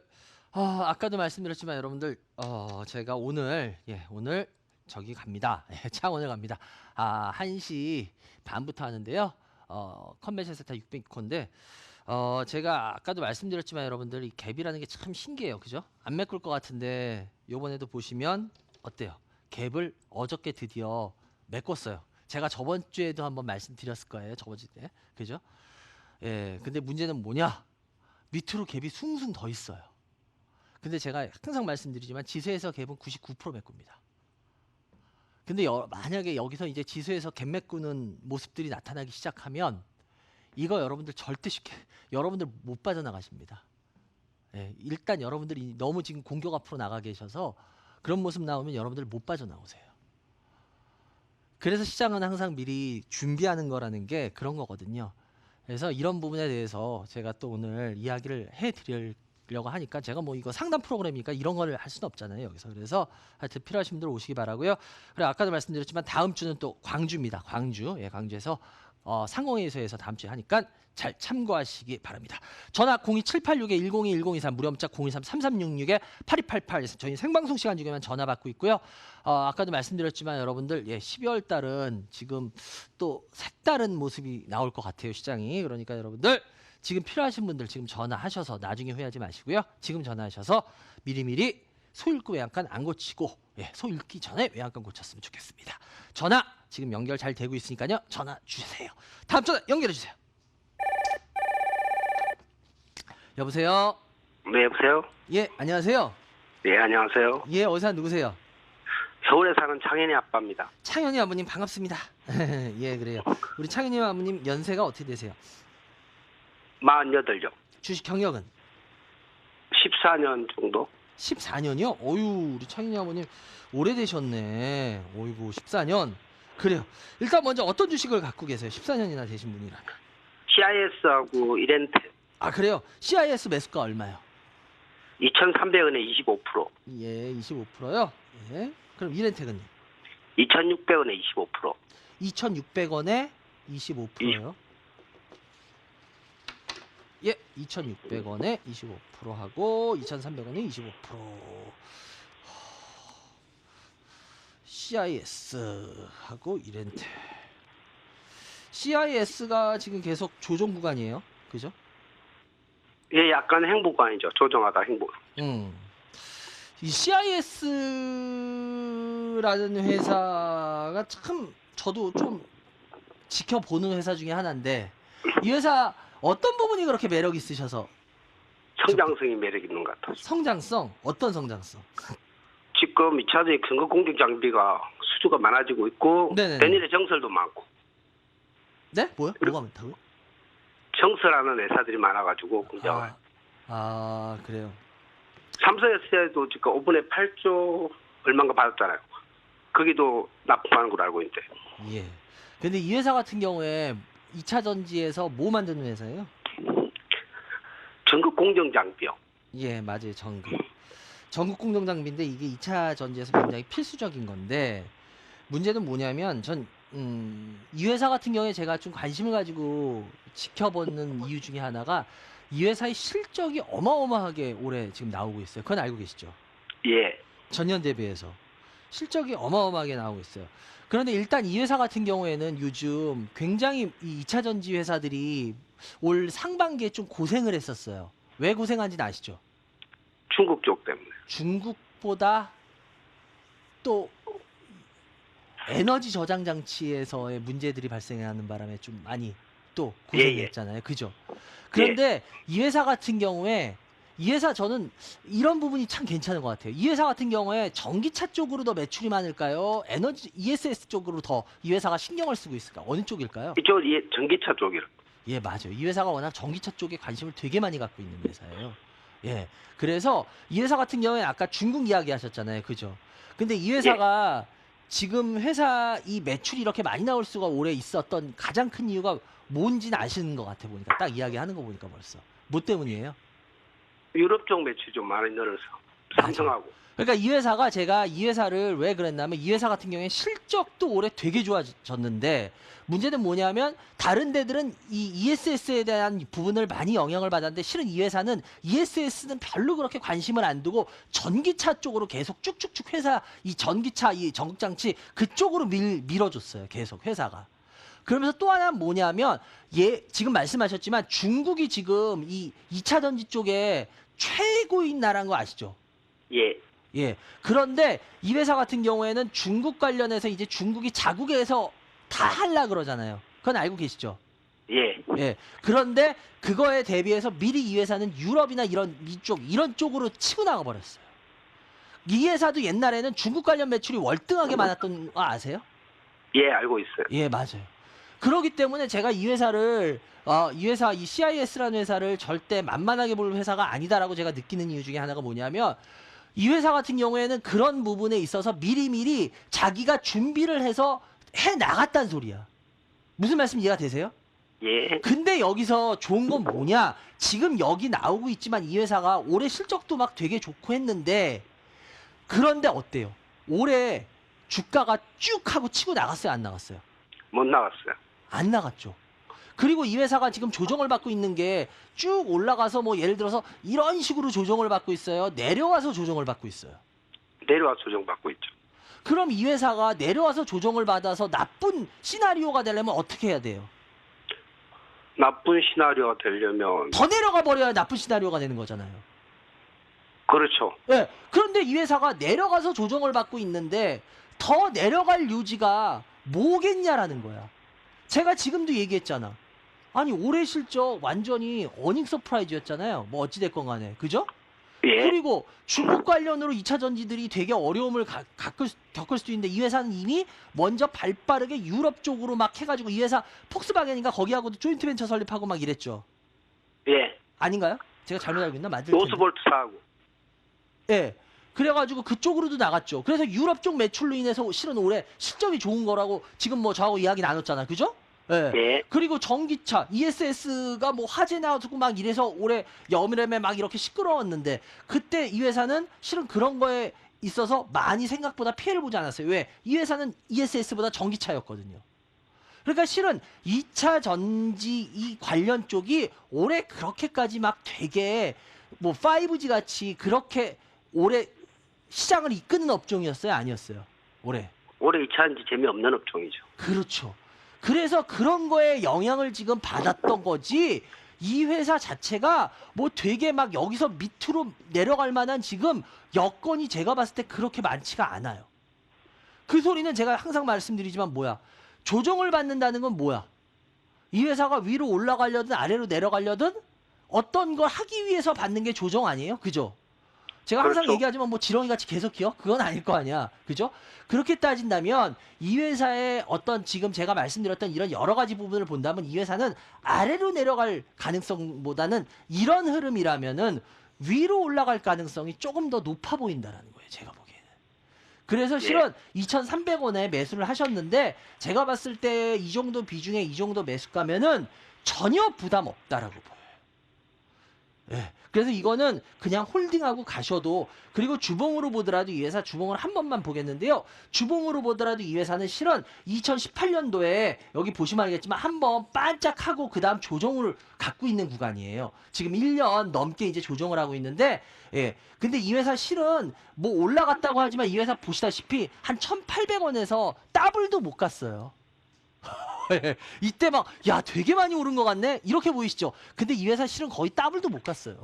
아까도 말씀드렸지만 여러분들 제가 오늘 오늘 저기 갑니다. 창원을 갑니다. 1시 반부터 하는데요. 컨벤션 센터 600건데 제가 아까도 말씀드렸지만 여러분들 이 갭이라는 게 참 신기해요. 그죠? 안 메꿀 것 같은데 요번에도 보시면 어때요? 갭을 어저께 드디어 메꿨어요. 제가 저번 주에도 한번 말씀드렸을 거예요. 저번 주 때. 그죠? 예. 근데 문제는 뭐냐? 밑으로 갭이 숭숭 더 있어요. 근데 제가 항상 말씀드리지만 지수에서 갭은 99% 메꿉니다. 근데 만약에 여기서 이제 지수에서 갭 메꾸는 모습들이 나타나기 시작하면 이거 여러분들 절대 쉽게 여러분들 못 빠져나가십니다. 예, 일단 여러분들이 너무 지금 공격 앞으로 나가 계셔서 그런 모습 나오면 여러분들 못 빠져나오세요. 그래서 시장은 항상 미리 준비하는 거라는 게 그런 거거든요. 그래서 이런 부분에 대해서 제가 또 오늘 이야기를 해드리려고 하니까 제가 뭐 이거 상담 프로그램이니까 이런 거를 할 수는 없잖아요 여기서. 그래서 하여튼 필요하신 분들 오시기 바라고요. 그리고 아까도 말씀드렸지만 다음 주는 또 광주입니다. 광주. 광주에서 상공회의소에서 다음 주에 하니까 잘 참고하시기 바랍니다. 전화 02786-1021-023 무료 문자 023-3366-8288 저희 생방송 시간 중에만 전화 받고 있고요. 아까도 말씀드렸지만 여러분들 12월 달은 지금 또 색다른 모습이 나올 것 같아요 시장이. 그러니까 여러분들 지금 필요하신 분들 지금 전화하셔서 나중에 후회하지 마시고요. 지금 전화하셔서 미리미리 소 읽고 외양간 안 고치고 소 읽기 전에 외양간 고쳤으면 좋겠습니다. 전화 지금 연결 잘 되고 있으니까요. 전화 주세요. 다음 전화 연결해 주세요. 여보세요? 네, 여보세요? 예, 안녕하세요. 네, 안녕하세요. 예, 어디서 누구세요? 서울에 사는 창현이 아빠입니다. 창현이 아버님 반갑습니다. 예, 그래요. 우리 창현이 아버님 연세가 어떻게 되세요? 48요. 주식 경력은? 14년 정도? 14년이요? 어유, 우리 창현이 아버님 오래되셨네. 어이구, 14년. 그래요. 일단 먼저 어떤 주식을 갖고 계세요? 14년이나 되신 분이라면. CIS하고 이렌테. 그래요? CIS 매수가 얼마요? 2,300원에 25%. 예, 25%요? 예. 그럼 이렌텍은요? 2,600원에 25%. 2,600원에 25%요? 예, 2,600원에 25% 하고 2,300원에 25%. CIS 하고 이렌텍. CIS가 지금 계속 조정 구간이에요. 그죠? 예, 약간 행보관이죠. 조정하다 행보. 이 CIS라는 회사가 참 저도 좀 지켜보는 회사 중에 하나인데 이 회사 어떤 부분이 그렇게 매력 있으셔서? 성장성이 매력 있는 것 같아요. 성장성? 어떤 성장성? 지금 2차전지 근거 공격 장비가 수주가 많아지고 있고 네네네. 대일의 정설도 많고. 네? 뭐가 많다고요? 정설하는 회사들이 많아가지고 공장을. 그래요. 삼성에서도 지금 5분에 8조 얼마인가 받았잖아요. 거기도 납품하는 걸로 알고 있는데. 예. 근데 이 회사 같은 경우에 2차 전지에서 뭐 만드는 회사예요? 전극 공정 장비요. 예, 맞아요. 전국 공정 장비인데 이게 2차 전지에서 굉장히 필수적인 건데 문제는 뭐냐면 이 회사 같은 경우에 제가 좀 관심을 가지고 지켜보는 이유 중에 하나가 이 회사의 실적이 어마어마하게 올해 지금 나오고 있어요. 그건 알고 계시죠? 예. 전년 대비해서 실적이 어마어마하게 나오고 있어요. 그런데 일단 이 회사 같은 경우에는 요즘 굉장히 이 2차 전지 회사들이 올 상반기에 좀 고생을 했었어요. 왜 고생한지는 아시죠? 중국 쪽 때문에. 중국보다 또 에너지 저장 장치에서의 문제들이 발생하는 바람에 좀 많이 또 고생했잖아요. 그죠? 그런데 이 회사 같은 경우에 이 회사 저는 이런 부분이 참 괜찮은 것 같아요. 이 회사 같은 경우에 전기차 쪽으로 더 매출이 많을까요? 에너지 ESS 쪽으로 더 이 회사가 신경을 쓰고 있을까? 어느 쪽일까요? 이쪽 전기차 쪽이요. 예, 맞아요. 이 회사가 워낙 전기차 쪽에 관심을 되게 많이 갖고 있는 회사예요. 예. 그래서 이 회사 같은 경우에 아까 중국 이야기 하셨잖아요. 그죠? 근데 이 회사가 지금 회사 이 매출이 이렇게 많이 나올 수가 올해 있었던 가장 큰 이유가 뭔지는 아시는 것 같아 보니까 딱 이야기하는 거 보니까 벌써 뭐 때문이에요? 유럽 쪽 매출이 좀 많이 늘어서 삼성하고. 그러니까 이 회사가 제가 이 회사를 왜 그랬냐면 이 회사 같은 경우에 실적도 올해 되게 좋아졌는데 문제는 뭐냐면 다른 데들은 이 ESS에 대한 부분을 많이 영향을 받았는데 실은 이 회사는 ESS는 별로 그렇게 관심을 안 두고 전기차 쪽으로 계속 쭉쭉쭉 회사 이 전기차 이 전극장치 그쪽으로 밀어줬어요. 계속 회사가. 그러면서 또 하나 뭐냐면 지금 말씀하셨지만 중국이 지금 이 2차 전지 쪽에 최고인 나라인 거 아시죠? 예. 예. 그런데 이 회사 같은 경우에는 중국 관련해서 이제 중국이 자국에서 다 하려 그러잖아요. 그건 알고 계시죠? 예. 예. 그런데 그거에 대비해서 미리 이 회사는 유럽이나 이런 쪽으로 치고 나가 버렸어요. 이 회사도 옛날에는 중국 관련 매출이 월등하게 많았던 거 아세요? 예, 알고 있어요. 예, 맞아요. 그렇기 때문에 제가 이 회사를 이 CIS라는 회사를 절대 만만하게 볼 회사가 아니다라고 제가 느끼는 이유 중에 하나가 뭐냐면 이 회사 같은 경우에는 그런 부분에 있어서 미리미리 자기가 준비를 해서 해 나갔단 소리야. 무슨 말씀 이해가 되세요? 예. 근데 여기서 좋은 건 뭐냐? 지금 여기 나오고 있지만 이 회사가 올해 실적도 막 되게 좋고 했는데 그런데 어때요? 올해 주가가 쭉 하고 치고 나갔어요? 안 나갔어요? 못 나갔어요. 안 나갔죠. 그리고 이 회사가 지금 조정을 받고 있는 게 쭉 올라가서 뭐 예를 들어서 이런 식으로 조정을 받고 있어요. 내려와서 조정을 받고 있어요. 내려와 조정받고 있죠. 그럼 이 회사가 내려와서 조정을 받아서 나쁜 시나리오가 되려면 어떻게 해야 돼요? 나쁜 시나리오가 되려면 더 내려가 버려야 나쁜 시나리오가 되는 거잖아요. 그렇죠. 네. 그런데 이 회사가 내려가서 조정을 받고 있는데 더 내려갈 유지가 뭐겠냐라는 거야. 제가 지금도 얘기했잖아. 아니 올해 실적 완전히 어닝 서프라이즈였잖아요. 뭐 어찌됐건 간에. 그죠? 예. 그리고 중국 관련으로 2차 전지들이 되게 어려움을 겪을 수도 있는데 이 회사는 이미 먼저 발빠르게 유럽 쪽으로 막 해가지고 이 회사 폭스바겐인가 거기하고도 조인트 벤처 설립하고 막 이랬죠. 예. 아닌가요? 제가 잘못 알고 있나? 맞을 텐데. 노스볼트 사하고. 예. 그래가지고 그쪽으로도 나갔죠. 그래서 유럽 쪽 매출로 인해서 실은 올해 실적이 좋은 거라고 지금 뭐 저하고 이야기 나눴잖아. 그죠? 예. 예. 그리고 전기차, ESS가 뭐 화재 나오고 막 이래서 올해 여름에 막 이렇게 시끄러웠는데 그때 이 회사는 실은 그런 거에 있어서 많이 생각보다 피해를 보지 않았어요. 왜? 이 회사는 ESS보다 전기차였거든요. 그러니까 실은 2차 전지 이 관련 쪽이 올해 그렇게까지 막 되게 뭐 5G 같이 그렇게 올해 시장을 이끄는 업종이었어요? 아니었어요? 올해. 올해 2차인지 재미없는 업종이죠. 그렇죠. 그래서 그런 거에 영향을 지금 받았던 거지 이 회사 자체가 뭐 되게 막 여기서 밑으로 내려갈 만한 지금 여건이 제가 봤을 때 그렇게 많지가 않아요. 그 소리는 제가 항상 말씀드리지만 뭐야? 조정을 받는다는 건 뭐야? 이 회사가 위로 올라가려든 아래로 내려가려든 어떤 걸 하기 위해서 받는 게 조정 아니에요? 그죠? 제가 항상 그렇죠. 얘기하지만 뭐 지렁이같이 계속 키워? 그건 아닐 거 아니야. 그죠? 그렇게 따진다면 이 회사의 어떤 지금 제가 말씀드렸던 이런 여러 가지 부분을 본다면 이 회사는 아래로 내려갈 가능성보다는 이런 흐름이라면은 위로 올라갈 가능성이 조금 더 높아 보인다라는 거예요. 제가 보기에는. 그래서 실은 2,300원에 매수를 하셨는데 제가 봤을 때 이 정도 비중에 이 정도 매수가면은 전혀 부담 없다라고 보여요. 예. 그래서 이거는 그냥 홀딩하고 가셔도 그리고 주봉으로 보더라도 이 회사 주봉을 한 번만 보겠는데요. 주봉으로 보더라도 이 회사는 실은 2018년도에 여기 보시면 알겠지만 한 번 반짝하고 그 다음 조정을 갖고 있는 구간이에요. 지금 1년 넘게 이제 조정을 하고 있는데 예. 근데 이 회사 실은 뭐 올라갔다고 하지만 이 회사 보시다시피 한 1,800원에서 더블도 못 갔어요. 이때 막 야 되게 많이 오른 것 같네 이렇게 보이시죠? 근데 이 회사 실은 거의 더블도 못 갔어요.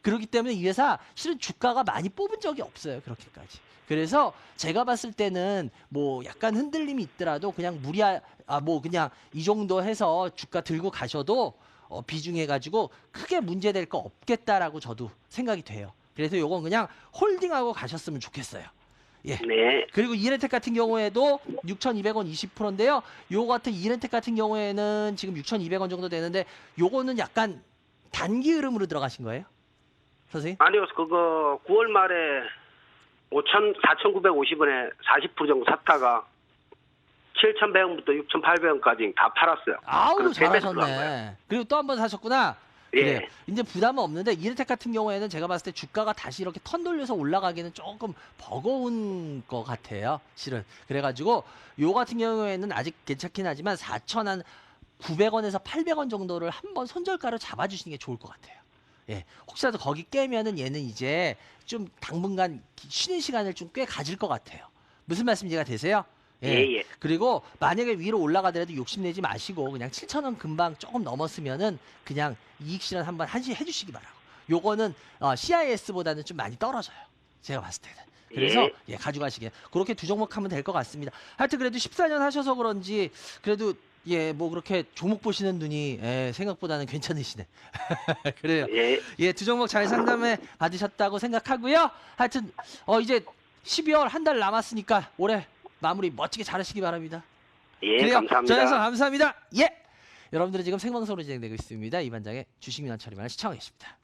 그렇기 때문에 이 회사 실은 주가가 많이 뽑은 적이 없어요. 그렇게까지. 그래서 제가 봤을 때는 뭐 약간 흔들림이 있더라도 그냥 뭐 그냥 이 정도 해서 주가 들고 가셔도 비중해가지고 크게 문제될 거 없겠다라고 저도 생각이 돼요. 그래서 요건 그냥 홀딩하고 가셨으면 좋겠어요. 예. 네. 그리고 이렌텍 같은 경우에도 6,200원 20%인데요. 요거 같은 이렌텍 같은 경우에는 지금 6,200원 정도 되는데 요거는 약간 단기 흐름으로 들어가신 거예요? 선생님? 아니요, 그거 9월 말에 4,950원에 40% 정도 샀다가 7,100원부터 6,800원까지 다 팔았어요. 아우 그래서 재매수를 한 거예요. 잘하셨네. 그리고 또 한 번 사셨구나. 그래요. 예. 이제 부담은 없는데 이르텍 같은 경우에는 제가 봤을 때 주가가 다시 이렇게 턴 돌려서 올라가기는 조금 버거운 것 같아요. 실은. 그래가지고 요 같은 경우에는 아직 괜찮긴 하지만 4,900원에서 800원 정도를 한번 손절가로 잡아주시는 게 좋을 것 같아요. 예, 혹시라도 거기 깨면은 얘는 이제 좀 당분간 쉬는 시간을 좀 꽤 가질 것 같아요. 무슨 말씀 이해가 되세요? 예, 예. 그리고 만약에 위로 올라가더라도 욕심내지 마시고 그냥 7,000원 금방 조금 넘었으면은 그냥 이익 실현 한번 해주시기 바라고. 요거는 CIS보다는 좀 많이 떨어져요. 제가 봤을 때는. 그래서 예, 가져가시게. 그렇게 두 종목 하면 될 것 같습니다. 하여튼 그래도 14년 하셔서 그런지 그래도 예, 뭐 그렇게 종목 보시는 눈이 생각보다는 괜찮으시네. 그래요. 예, 두 종목 잘 상담해 받으셨다고 생각하고요. 하여튼 이제 12월 한 달 남았으니까 올해 마무리 멋지게 잘하시기 바랍니다. 예, 그래요. 감사합니다. 전해서 감사합니다. 예. 여러분들은 지금 생방송으로 진행되고 있습니다. 이반장의 주식민원 처리만을 시청하고 계십니다.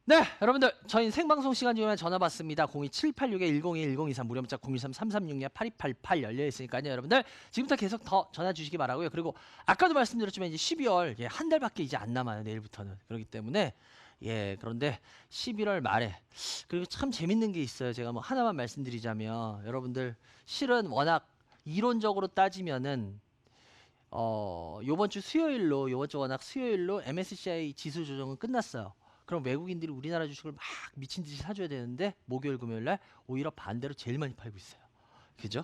네, 여러분들 저희 생방송 시간 중에 전화 받습니다. 02786-1021-1023 무료 문자 013-3366-8288 열려 있으니까요. 여러분들 지금부터 계속 더 전화 주시기 바라고요. 그리고 아까도 말씀드렸지만 이제 12월 한 달밖에 이제 안 남아요. 내일부터는. 그렇기 때문에 그런데 11월 말에 그리고 참 재밌는 게 있어요. 제가 뭐 하나만 말씀드리자면 여러분들 실은 워낙 이론적으로 따지면은 요번 주 워낙 수요일로 MSCI 지수 조정은 끝났어요. 그럼 외국인들이 우리나라 주식을 막 미친 듯이 사줘야 되는데 목요일 금요일 날 오히려 반대로 제일 많이 팔고 있어요. 그죠?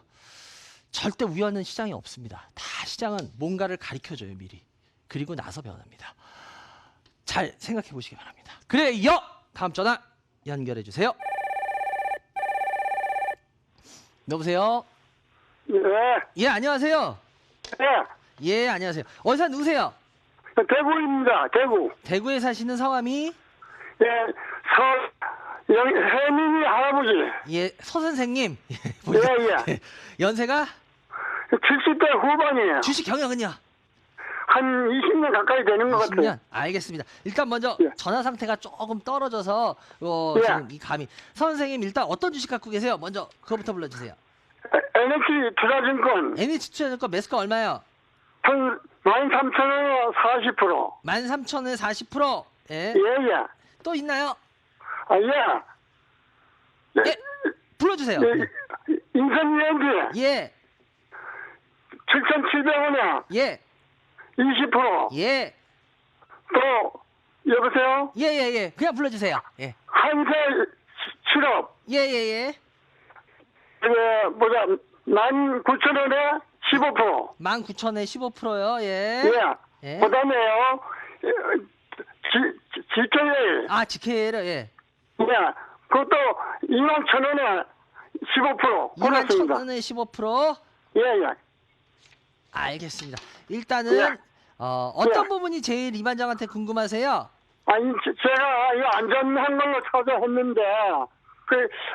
절대 우연은 시장에 없습니다. 다 시장은 뭔가를 가리켜줘요 미리. 그리고 나서 변합니다. 잘 생각해 보시기 바랍니다. 그래요. 다음 전화 연결해 주세요. 여보세요. 예, 예, 안녕하세요. 예. 예, 안녕하세요. 어디서 누구세요? 대구입니다. 대구. 대구에 사시는 성함이 예, 혜민이 할아버지. 예, 서 선생님. 예. 연세가 70대 후반이에요. 주식 경영은요? 한 20년 가까이 되는 것 20년? 같아요. 알겠습니다. 일단 먼저 예. 전화 상태가 조금 떨어져서 예. 지금 이 감이 선생님 일단 어떤 주식 갖고 계세요? 먼저 그거부터 불러주세요. NH 투자증권 NH투자증권 매수가 얼마요? 13,000원 40%. 13,000원에 40%. 예. 예. 또 있나요? 예. 예. 불러주세요. 인생연기 예. 7,700원에 예. 20%. 예. 또 여보세요? 예. 그냥 불러주세요. 예. 한세 실업 예. 19,000원에 15%. 19,000원에 15%요. 예. 예. 그다음에요. GKL. 아, GKL. 예. 예. 그것도 21,000원에 15%. 그렇습니다. 21,000원에 15%. 예. 알겠습니다. 일단은 예. 어떤 예. 부분이 제일 이반장한테 궁금하세요? 아니, 제가 이 안전한 걸로 찾아했는데,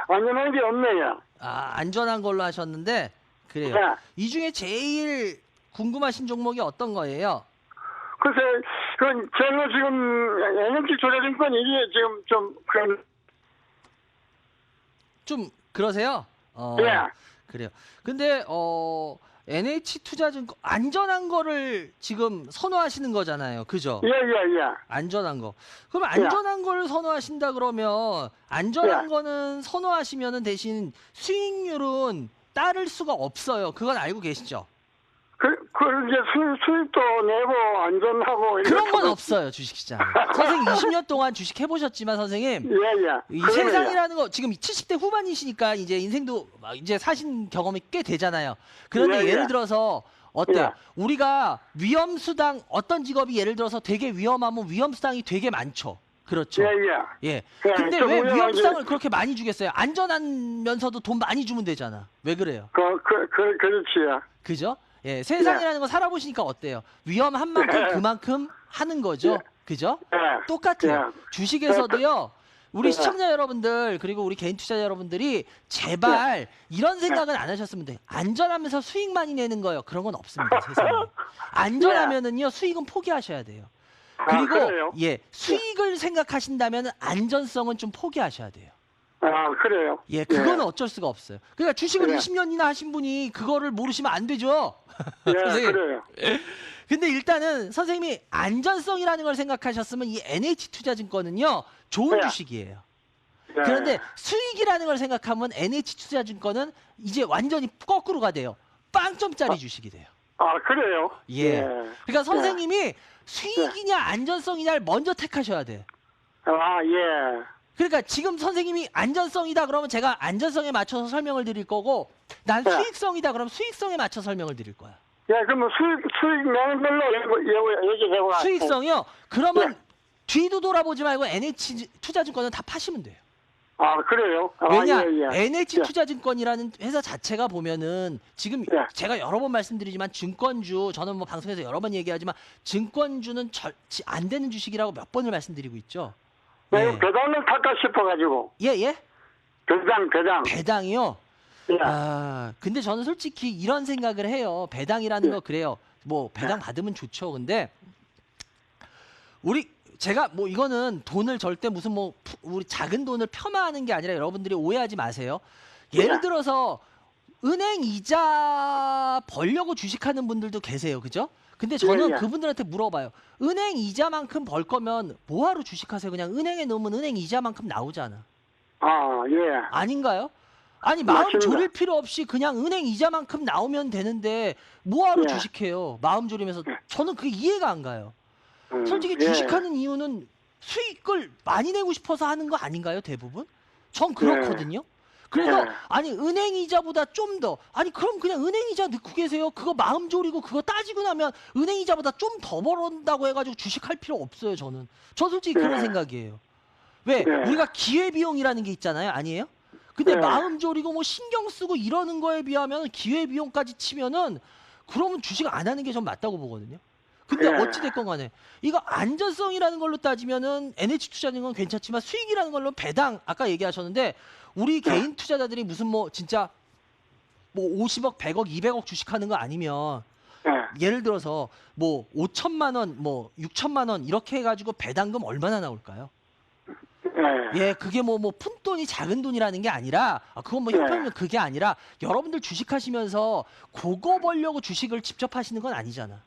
안전한 게 없네요. 아, 안전한 걸로 하셨는데 그래요. 예. 이 중에 제일 궁금하신 종목이 어떤 거예요? 글쎄, 제가 지금 NH 투자증권 이게 지금 좀 그러세요? 예. 그래요. 근데 NH투자증권 안전한 거를 지금 선호하시는 거잖아요. 그죠? 예. 안전한 거. 그럼 안전한 걸 선호하신다 그러면 안전한 거는 선호하시면은 대신 수익률은 따를 수가 없어요. 그건 알고 계시죠? 이제 수입도 내고 안전하고 그런 건 이렇게 없어요. 주식시장. 선생님 20년 동안 주식 해보셨지만 선생님 예. 이 그러네요. 세상이라는 거 지금 70대 후반이시니까 이제 인생도 이제 사신 경험이 꽤 되잖아요. 그런데 예. 예를 들어서 어때요? 예. 우리가 위험수당 어떤 직업이 예를 들어서 되게 위험하면 위험수당이 되게 많죠. 그렇죠. 예. 근데 좀 왜 운영하기- 위험수당을 그렇게 많이 주겠어요? 안전하면서도 돈 많이 주면 되잖아. 왜 그래요? 그렇지요. 그죠? 예, 세상이라는 거 살아보시니까 어때요? 위험한 만큼 예. 그만큼 하는 거죠. 예. 그죠? 예. 똑같아요. 예. 주식에서도요. 우리 네. 시청자 여러분들 그리고 우리 개인 투자자 여러분들이 제발 이런 생각은 안 하셨으면 돼요. 안전하면서 수익 많이 내는 거요. 그런 건 없습니다. 세상에. 안전하면은요 수익은 포기하셔야 돼요. 그리고 그래요? 예 수익을 생각하신다면 안전성은 좀 포기하셔야 돼요. 그래요? 예, 그거는 어쩔 수가 없어요. 그러니까 주식을 네. 20년이나 하신 분이 그거를 모르시면 안 되죠. 예, 선생님. 그래요. 근데 일단은 선생님이 안전성이라는 걸 생각하셨으면 이 NH투자증권은요 좋은 네. 주식이에요. 예. 그런데 수익이라는 걸 생각하면 NH투자증권은 이제 완전히 거꾸로가 돼요. 빵점짜리 주식이 돼요. 그래요? 예. 그러니까 선생님이 네. 수익이냐 안전성이냐를 먼저 택하셔야 돼. 예. 그러니까 지금 선생님이 안전성이다 그러면 제가 안전성에 맞춰서 설명을 드릴 거고 난 네. 수익성이다 그러면 수익성에 맞춰 설명을 드릴 거야. 예, 그러면 수익 내는 걸로 얘기해봐. 수익성이요? 그러면 네. 뒤도 돌아보지 말고 NH투자증권은 다 파시면 돼요. 그래요? 왜냐? 예. NH투자증권이라는 회사 자체가 보면은 지금 네. 제가 여러 번 말씀드리지만 증권주 저는 뭐 방송에서 여러 번 얘기하지만 증권주는 안 되는 주식이라고 몇 번을 말씀드리고 있죠. 네, 예. 배당을 탈까 싶어가지고. 예? 배당. 배당이요? 예. 근데 저는 솔직히 이런 생각을 해요. 배당이라는 예. 거 그래요. 뭐 배당 받으면 좋죠. 근데 제가 뭐 이거는 돈을 절대 무슨 뭐 우리 작은 돈을 폄하하는 게 아니라 여러분들이 오해하지 마세요. 예를 예. 들어서 은행 이자 벌려고 주식하는 분들도 계세요. 그죠? 근데 저는 예. 그분들한테 물어봐요. 은행 이자만큼 벌 거면 뭐하러 주식하세요? 그냥 은행에 넣으면 은행 이자만큼 나오잖아. 예. 아닌가요? 아니 마음 맞습니다. 졸일 필요 없이 그냥 은행 이자만큼 나오면 되는데 뭐하러 예. 주식해요? 마음 졸이면서 예. 저는 그게 이해가 안 가요. 솔직히 예. 주식하는 이유는 수익을 많이 내고 싶어서 하는 거 아닌가요? 대부분? 전 그렇거든요. 그래서 예. 아니 은행 이자보다 좀 더 그럼 그냥 은행 이자 넣고 계세요. 그거 마음 졸이고 그거 따지고 나면 은행 이자보다 좀 더 벌었다고 해가지고 주식할 필요 없어요. 저는 솔직히 그런 예. 생각이에요. 왜? 예. 우리가 기회비용이라는 게 있잖아요. 아니에요? 근데 예. 마음 졸이고 뭐 신경 쓰고 이러는 거에 비하면 기회비용까지 치면은 그러면 주식 안 하는 게 전 맞다고 보거든요. 근데 예. 어찌됐건 간에 이거 안전성이라는 걸로 따지면은 NH투자증권 괜찮지만 수익이라는 걸로 배당 아까 얘기하셨는데 우리 개인 투자자들이 무슨 뭐 진짜 뭐 50억, 100억, 200억 주식하는 거 아니면 예를 들어서 뭐 5천만 원, 뭐 6천만 원 이렇게 해가지고 배당금 얼마나 나올까요? 예, 그게 뭐 푼돈이 작은 돈이라는 게 아니라 그건 뭐 형편이면 그게 아니라 여러분들 주식하시면서 그거 벌려고 주식을 직접 하시는 건 아니잖아.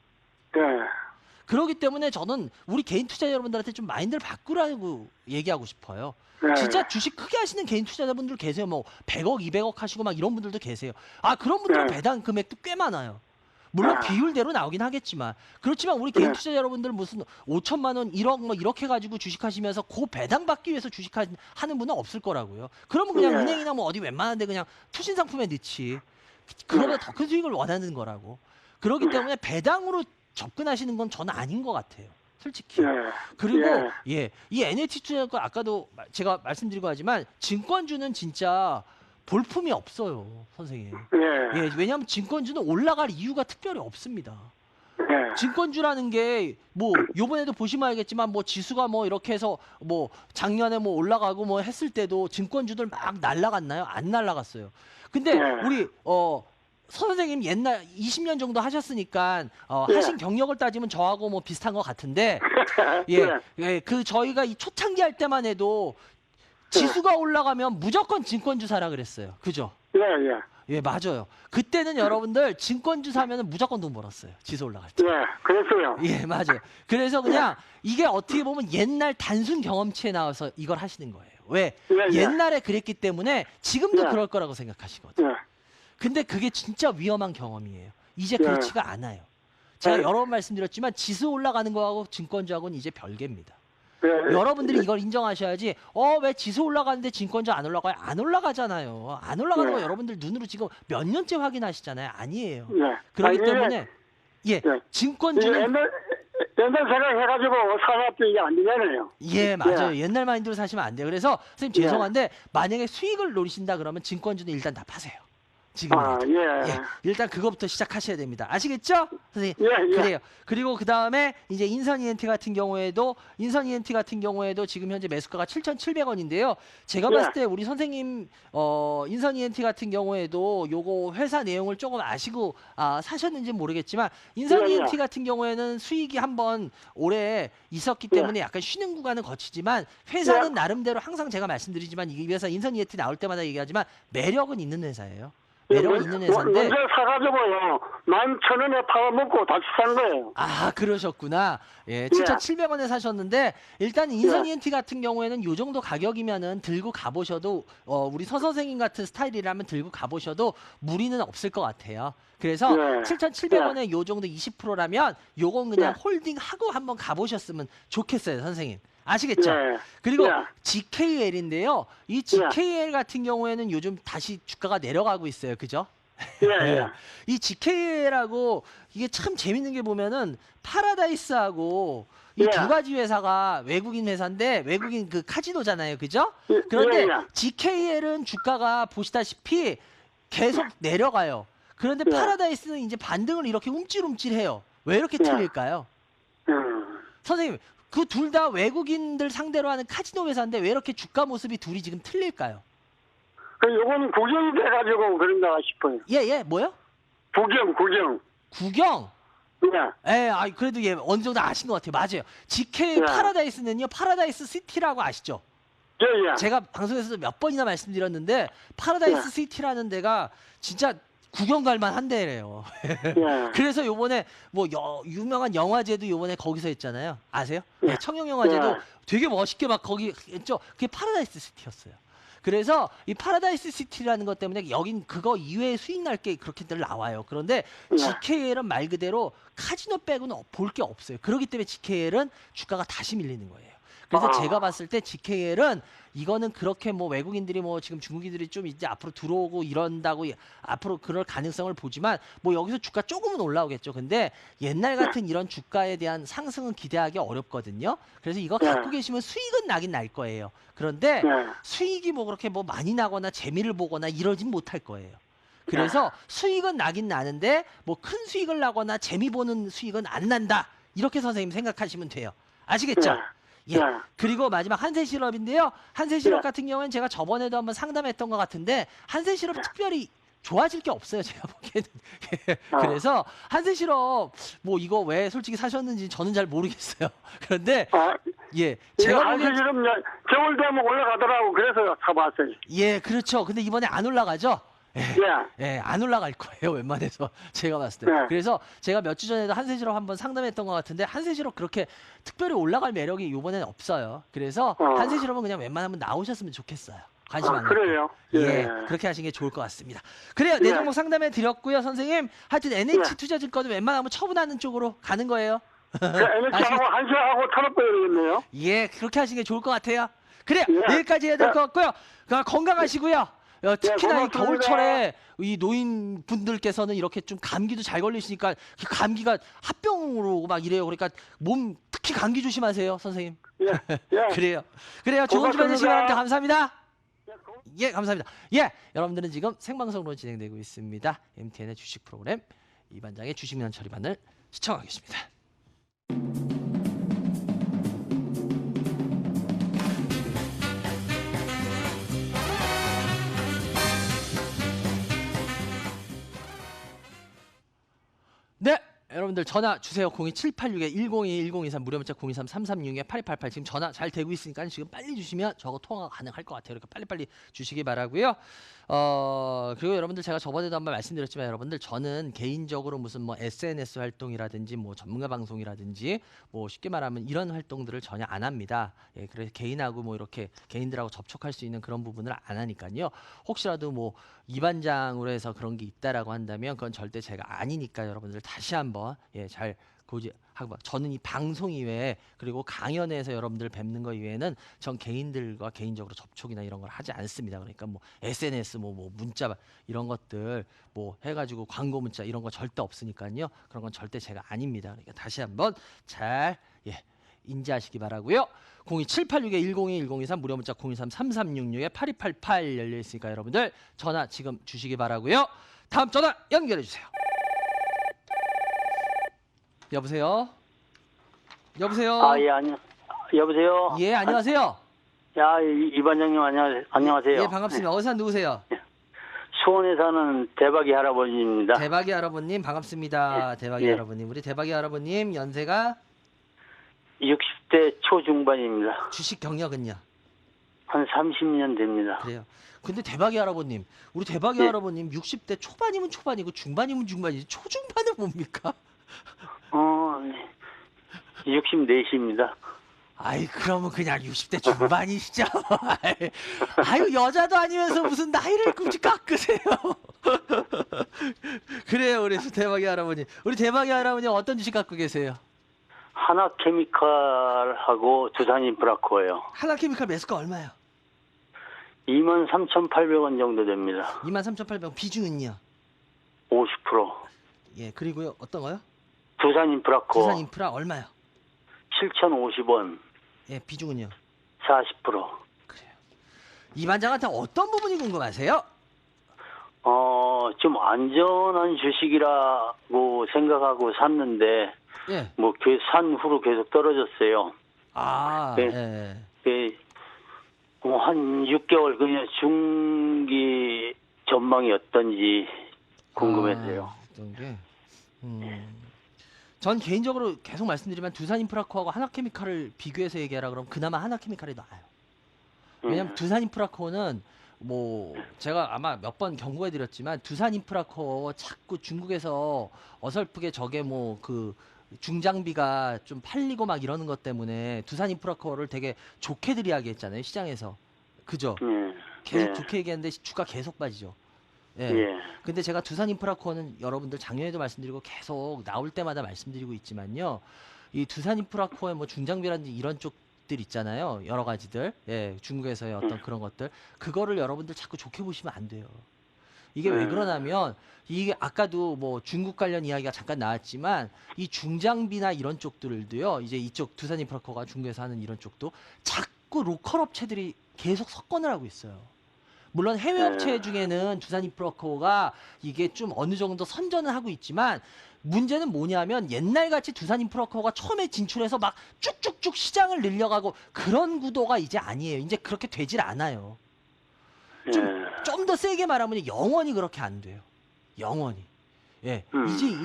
그렇기 때문에 저는 우리 개인 투자자 여러분들한테 좀 마인드를 바꾸라고 얘기하고 싶어요. 진짜 주식 크게 하시는 개인 투자자분들 계세요. 뭐 100억, 200억 하시고 막 이런 분들도 계세요. 그런 분들은 배당 금액도 꽤 많아요. 물론 비율대로 나오긴 하겠지만 그렇지만 우리 개인 투자자 여러분들 무슨 5천만 원, 1억 뭐 이렇게 가지고 주식하시면서 그 배당 받기 위해서 주식하는 분은 없을 거라고요. 그러면 그냥 은행이나 뭐 어디 웬만한 데 그냥 투신 상품에 넣지. 그거보다 더 큰 수익을 원하는 거라고. 그렇기 때문에 배당으로 접근하시는 건 저는 아닌 것 같아요. 솔직히. 그리고 이 NH투자증권 아까도 제가 말씀드리고 하지만 증권주는 진짜 볼품이 없어요, 선생님. 예, 왜냐하면 증권주는 올라갈 이유가 특별히 없습니다. 증권주라는 게 뭐 요번에도 보시면 알겠지만 뭐 지수가 뭐 이렇게 해서 뭐 작년에 뭐 올라가고 뭐 했을 때도 증권주들 막 날라갔나요? 안 날라갔어요. 근데 우리 선생님 옛날 20년 정도 하셨으니까 하신 경력을 따지면 저하고 뭐 비슷한 것 같은데 그 저희가 이 초창기 할 때만 해도 지수가 올라가면 무조건 증권주 사라 그랬어요. 그죠? 예, 맞아요. 그때는 여러분들 증권주 사면은 무조건 돈 벌었어요. 지수 올라갈 때. 그랬어요. 예, 맞아요. 그래서 그냥 이게 어떻게 보면 옛날 단순 경험치에 나와서 이걸 하시는 거예요. 왜? 옛날에 그랬기 때문에 지금도 그럴 거라고 생각하시거든요. 근데 그게 진짜 위험한 경험이에요. 이제 그렇지가 않아요. 제가 여러 번 말씀드렸지만 지수 올라가는 거하고 증권주하고는 이제 별개입니다. 여러분들이 이걸 인정하셔야지 왜 지수 올라가는데 증권주 안 올라가요? 안 올라가잖아요. 안 올라가는 거 여러분들 눈으로 지금 몇 년째 확인하시잖아요. 아니에요. 그렇기 때문에 증권주는 옛날 생각해가지고 사놨도 이게 안 되잖아요. 예, 맞아요. 옛날 마인드로 사시면 안 돼요. 그래서 선생님 죄송한데 만약에 수익을 노리신다 그러면 증권주는 일단 다 파세요. 지금. 예. 일단 그거부터 시작하셔야 됩니다. 아시겠죠? 선생님. 예. 그래요. 그리고 그 다음에 이제 인선 ENT 같은 경우에도 지금 현재 매수가가 7,700원인데요. 제가 봤을 때 우리 선생님 인선 ENT 같은 경우에도 요거 회사 내용을 조금 아시고 사셨는지 모르겠지만 인선 ENT 같은 경우에는 수익이 한번 올해 있었기 때문에 약간 쉬는 구간은 거치지만 회사는 나름대로 항상 제가 말씀드리지만 이 회사 인선 ENT 나올 때마다 얘기하지만 매력은 있는 회사예요. 매력이 있는 회사인데 먼저 사가지고요 11,000원에 팔아먹고 다시 산 거예요. 그러셨구나. 예, 7,700원에 사셨는데 일단 인선 ENT 같은 경우에는 요 정도 가격이면은 들고 가보셔도 우리 서 선생님 같은 스타일이라면 들고 가보셔도 무리는 없을 것 같아요. 그래서 7,700원에 요 정도 20%라면 요건 그냥 홀딩하고 한번 가보셨으면 좋겠어요, 선생님. 아시겠죠? 그리고 GKL인데요. 이 GKL 같은 경우에는 요즘 다시 주가가 내려가고 있어요. 그죠? 이 GKL하고 이게 참 재밌는 게 보면은 파라다이스하고 이 두 가지 회사가 외국인 회사인데 외국인 그 카지노잖아요. 그죠? 그런데 GKL은 주가가 보시다시피 계속 내려가요. 그런데 파라다이스는 이제 반등을 이렇게 움찔움찔해요. 왜 이렇게 틀릴까요? 선생님, 그 둘 다 외국인들 상대로 하는 카지노 회사인데 왜 이렇게 주가 모습이 둘이 지금 틀릴까요? 요건 구경이 돼가지고 그런가 싶어요. 뭐요? 구경. 구경? 그래도 어느 정도 아신 것 같아요. 맞아요. GK 파라다이스는요, 파라다이스 시티라고 아시죠? 제가 방송에서도 몇 번이나 말씀드렸는데 파라다이스 시티라는 데가 진짜 구경 갈만 한 데래요. 그래서 요번에 뭐 유명한 영화제도 요번에 거기서 했잖아요. 아세요? 청룡 영화제도 되게 멋있게 막 거기 했죠. 그게 파라다이스 시티였어요. 그래서 이 파라다이스 시티라는 것 때문에 여긴 그거 이외에 수익 날 게 그렇게들 나와요. 그런데 GKL은 말 그대로 카지노 빼고는 볼 게 없어요. 그렇기 때문에 GKL은 주가가 다시 밀리는 거예요. 그래서 제가 봤을 때 GKL은 이거는 그렇게 뭐 외국인들이 뭐 지금 중국인들이 좀 이제 앞으로 들어오고 이런다고 앞으로 그럴 가능성을 보지만 뭐 여기서 주가 조금은 올라오겠죠. 근데 옛날 같은 이런 주가에 대한 상승은 기대하기 어렵거든요. 그래서 이거 갖고 계시면 수익은 나긴 날 거예요. 그런데 수익이 뭐 그렇게 뭐 많이 나거나 재미를 보거나 이러진 못할 거예요. 그래서 수익은 나긴 나는데 뭐 큰 수익을 나거나 재미 보는 수익은 안 난다. 이렇게 선생님 생각하시면 돼요. 아시겠죠? 그리고 마지막 한세실업인데요. 한세실업 같은 경우는 제가 저번에도 한번 상담했던 것 같은데 한세실업 특별히 좋아질 게 없어요. 제가 보기에는. 그래서 한세실업 뭐 이거 왜 솔직히 사셨는지 저는 잘 모르겠어요. 그런데 제가 보기엔 한세실업 겨울 되면 올라가더라고. 그래서 사봤어요. 그렇죠. 근데 이번에 안 올라가죠? 안 올라갈 거예요. 웬만해서 제가 봤을 때. 그래서 제가 몇 주 전에도 한세실업 한번 상담했던 것 같은데 한세실업 그렇게 특별히 올라갈 매력이 이번에는 없어요. 그래서 한세실업은 그냥 웬만하면 나오셨으면 좋겠어요. 관심 안 갖고. 그래요? 그렇게 하시는 게 좋을 것 같습니다. 그래요. 네 종목 상담해 드렸고요, 선생님. 하여튼 NH투자증권은 웬만하면 처분하는 쪽으로 가는 거예요. NH하고 한시하고 털어버리겠네요. 그렇게 하시는 게 좋을 것 같아요. 그래요. 내일까지 해야 될 것 같고요. 건강하시고요. 특히나 이 겨울철에 이 노인분들께서는 이렇게 좀 감기도 잘 걸리시니까 감기가 합병으로 막 이래요. 그러니까 몸 특히 감기 조심하세요, 선생님. 그래요. 좋은 주말 되시기 바랍니다. 감사합니다. 감사합니다. 여러분들은 지금 생방송으로 진행되고 있습니다. MTN의 주식 프로그램 이반장의 주식면 처리반을 시청하고 계십니다. 여러분들 전화 주세요. 02786-1021-1023 무료 문자 023-336-8288 지금 전화 잘 되고 있으니까 지금 빨리 주시면 저거 통화가 가능할 것 같아요. 그러니까 빨리빨리 주시기 바라고요. 그리고 여러분들 제가 저번에도 한번 말씀드렸지만 여러분들 저는 개인적으로 무슨 뭐 SNS 활동이라든지 뭐 전문가 방송이라든지 뭐 쉽게 말하면 이런 활동들을 전혀 안 합니다. 그래서 개인하고 뭐 이렇게 개인들하고 접촉할 수 있는 그런 부분을 안 하니까요. 혹시라도 뭐 이반장으로 해서 그런 게 있다라고 한다면 그건 절대 제가 아니니까 여러분들 다시 한번 잘 고지하고 저는 이 방송 이외에 그리고 강연에서 여러분들 뵙는 거 이외에는 전 개인들과 개인적으로 접촉이나 이런 걸 하지 않습니다. 그러니까 뭐 SNS 뭐 문자 이런 것들 뭐 해가지고 광고 문자 이런 거 절대 없으니까요. 그런 건 절대 제가 아닙니다. 그러니까 다시 한번 잘 인지하시기 바라고요. 02786-1021-023 무료 문자 023-3366-8288 열려 있으니까 여러분들 전화 지금 주시기 바라고요. 다음 전화 연결해 주세요. 여보세요? 여보세요? 예, 여보세요? 예, 안녕하세요. 이 반장님, 안녕하세요. 예, 반갑습니다. 어디서 누구세요? 수원에 사는 대박이 할아버지입니다. 대박이 할아버님 반갑습니다. 대박이 예. 할아버님. 우리 대박이 할아버님 연세가 60대 초중반입니다. 주식 경력은요? 한 30년 됩니다. 그래요. 근데 대박이 할아버님, 우리 대박이 예. 할아버님 60대 초반이면 초반이고 중반이면 중반이지 초중반은 뭡니까? 64입니다. 아이 그러면 그냥 60대 중반이시죠. 아유 여자도 아니면서 무슨 나이를 굳이 깎으세요. 그래요. 그래서 대박이 할아버님, 우리 대박이 할아버님 어떤 주식 갖고 계세요? 하나케미칼하고 두산인프라코예요. 하나케미칼 매수가 얼마요? 23,800원 정도 됩니다. 23,800원. 비중은요? 50%. 예. 그리고요 어떤 거요? 두산인프라코 두산인프라 얼마요? 7,050원. 예. 비중은요? 40%. 그래요. 이 반장한테 어떤 부분이 궁금하세요? 좀 안전한 주식이라고 생각하고 샀는데, 예. 산 후로 계속 떨어졌어요. 아. 네. 예. 한 6개월 그냥 중기 전망이 어떤지 궁금해서요. 어떤 게? 전 개인적으로 계속 말씀드리면 두산인프라코하고 하나케미칼을 비교해서 얘기하라 그러면 그나마 하나케미칼이 나아요. 왜냐면 두산인프라코는 뭐 제가 아마 몇 번 경고해드렸지만 두산인프라코 자꾸 중국에서 어설프게 저게 뭐 그 중장비가 좀 팔리고 막 이러는 것 때문에 두산인프라코를 되게 좋게 이야기했잖아요 시장에서. 그죠? 계속 좋게 얘기했는데 주가 계속 빠지죠. 예. 근데 제가 두산인프라코어는 여러분들 작년에도 말씀드리고 계속 나올 때마다 말씀드리고 있지만요. 이 두산인프라코어의 뭐 중장비라든지 이런 쪽들 있잖아요. 여러 가지들. 예. 중국에서의 어떤 그런 것들. 그거를 여러분들 자꾸 좋게 보시면 안 돼요. 이게 왜 그러냐면 이게 아까도 뭐 중국 관련 이야기가 잠깐 나왔지만 이 중장비나 이런 쪽들도요. 이제 이쪽 두산인프라코어가 중국에서 하는 이런 쪽도 자꾸 로컬 업체들이 계속 석권을 하고 있어요. 물론 해외 업체 중에는 두산인프라코가 이게 좀 어느 정도 선전을 하고 있지만 문제는 뭐냐면 옛날같이 두산인프라코가 처음에 진출해서 막 쭉쭉쭉 시장을 늘려가고 그런 구도가 이제 아니에요. 이제 그렇게 되질 않아요. 좀 더 세게 말하면 영원히 그렇게 안 돼요. 영원히. 예.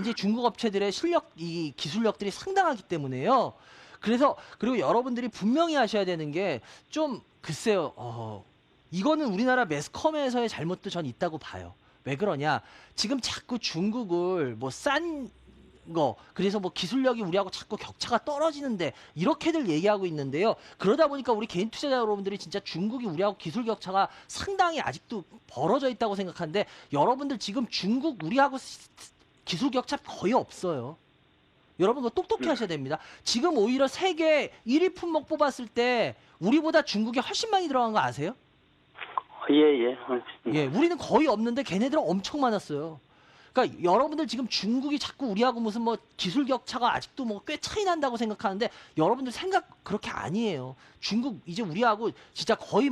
이제 중국 업체들의 이 기술력들이 상당하기 때문에요. 그래서 그리고 여러분들이 분명히 하셔야 되는 게 좀 글쎄요. 이거는 우리나라 매스컴에서의 잘못도 전 있다고 봐요. 왜 그러냐? 지금 자꾸 중국을 뭐 싼 거, 그래서 뭐 기술력이 우리하고 자꾸 격차가 떨어지는데 이렇게들 얘기하고 있는데요. 그러다 보니까 우리 개인 투자자 여러분들이 진짜 중국이 우리하고 기술 격차가 상당히 아직도 벌어져 있다고 생각하는데 여러분들 지금 중국 우리하고 기술 격차 거의 없어요. 여러분 그거 똑똑히 하셔야 됩니다. 지금 오히려 세계 1위 품목 뽑았을 때 우리보다 중국이 훨씬 많이 들어간 거 아세요? 예, 우리는 거의 없는데 걔네들은 엄청 많았어요. 그러니까 여러분들 지금 중국이 자꾸 우리하고 무슨 뭐 기술 격차가 아직도 뭐 꽤 차이 난다고 생각하는데 여러분들 생각 그렇게 아니에요. 중국 이제 우리하고 진짜 거의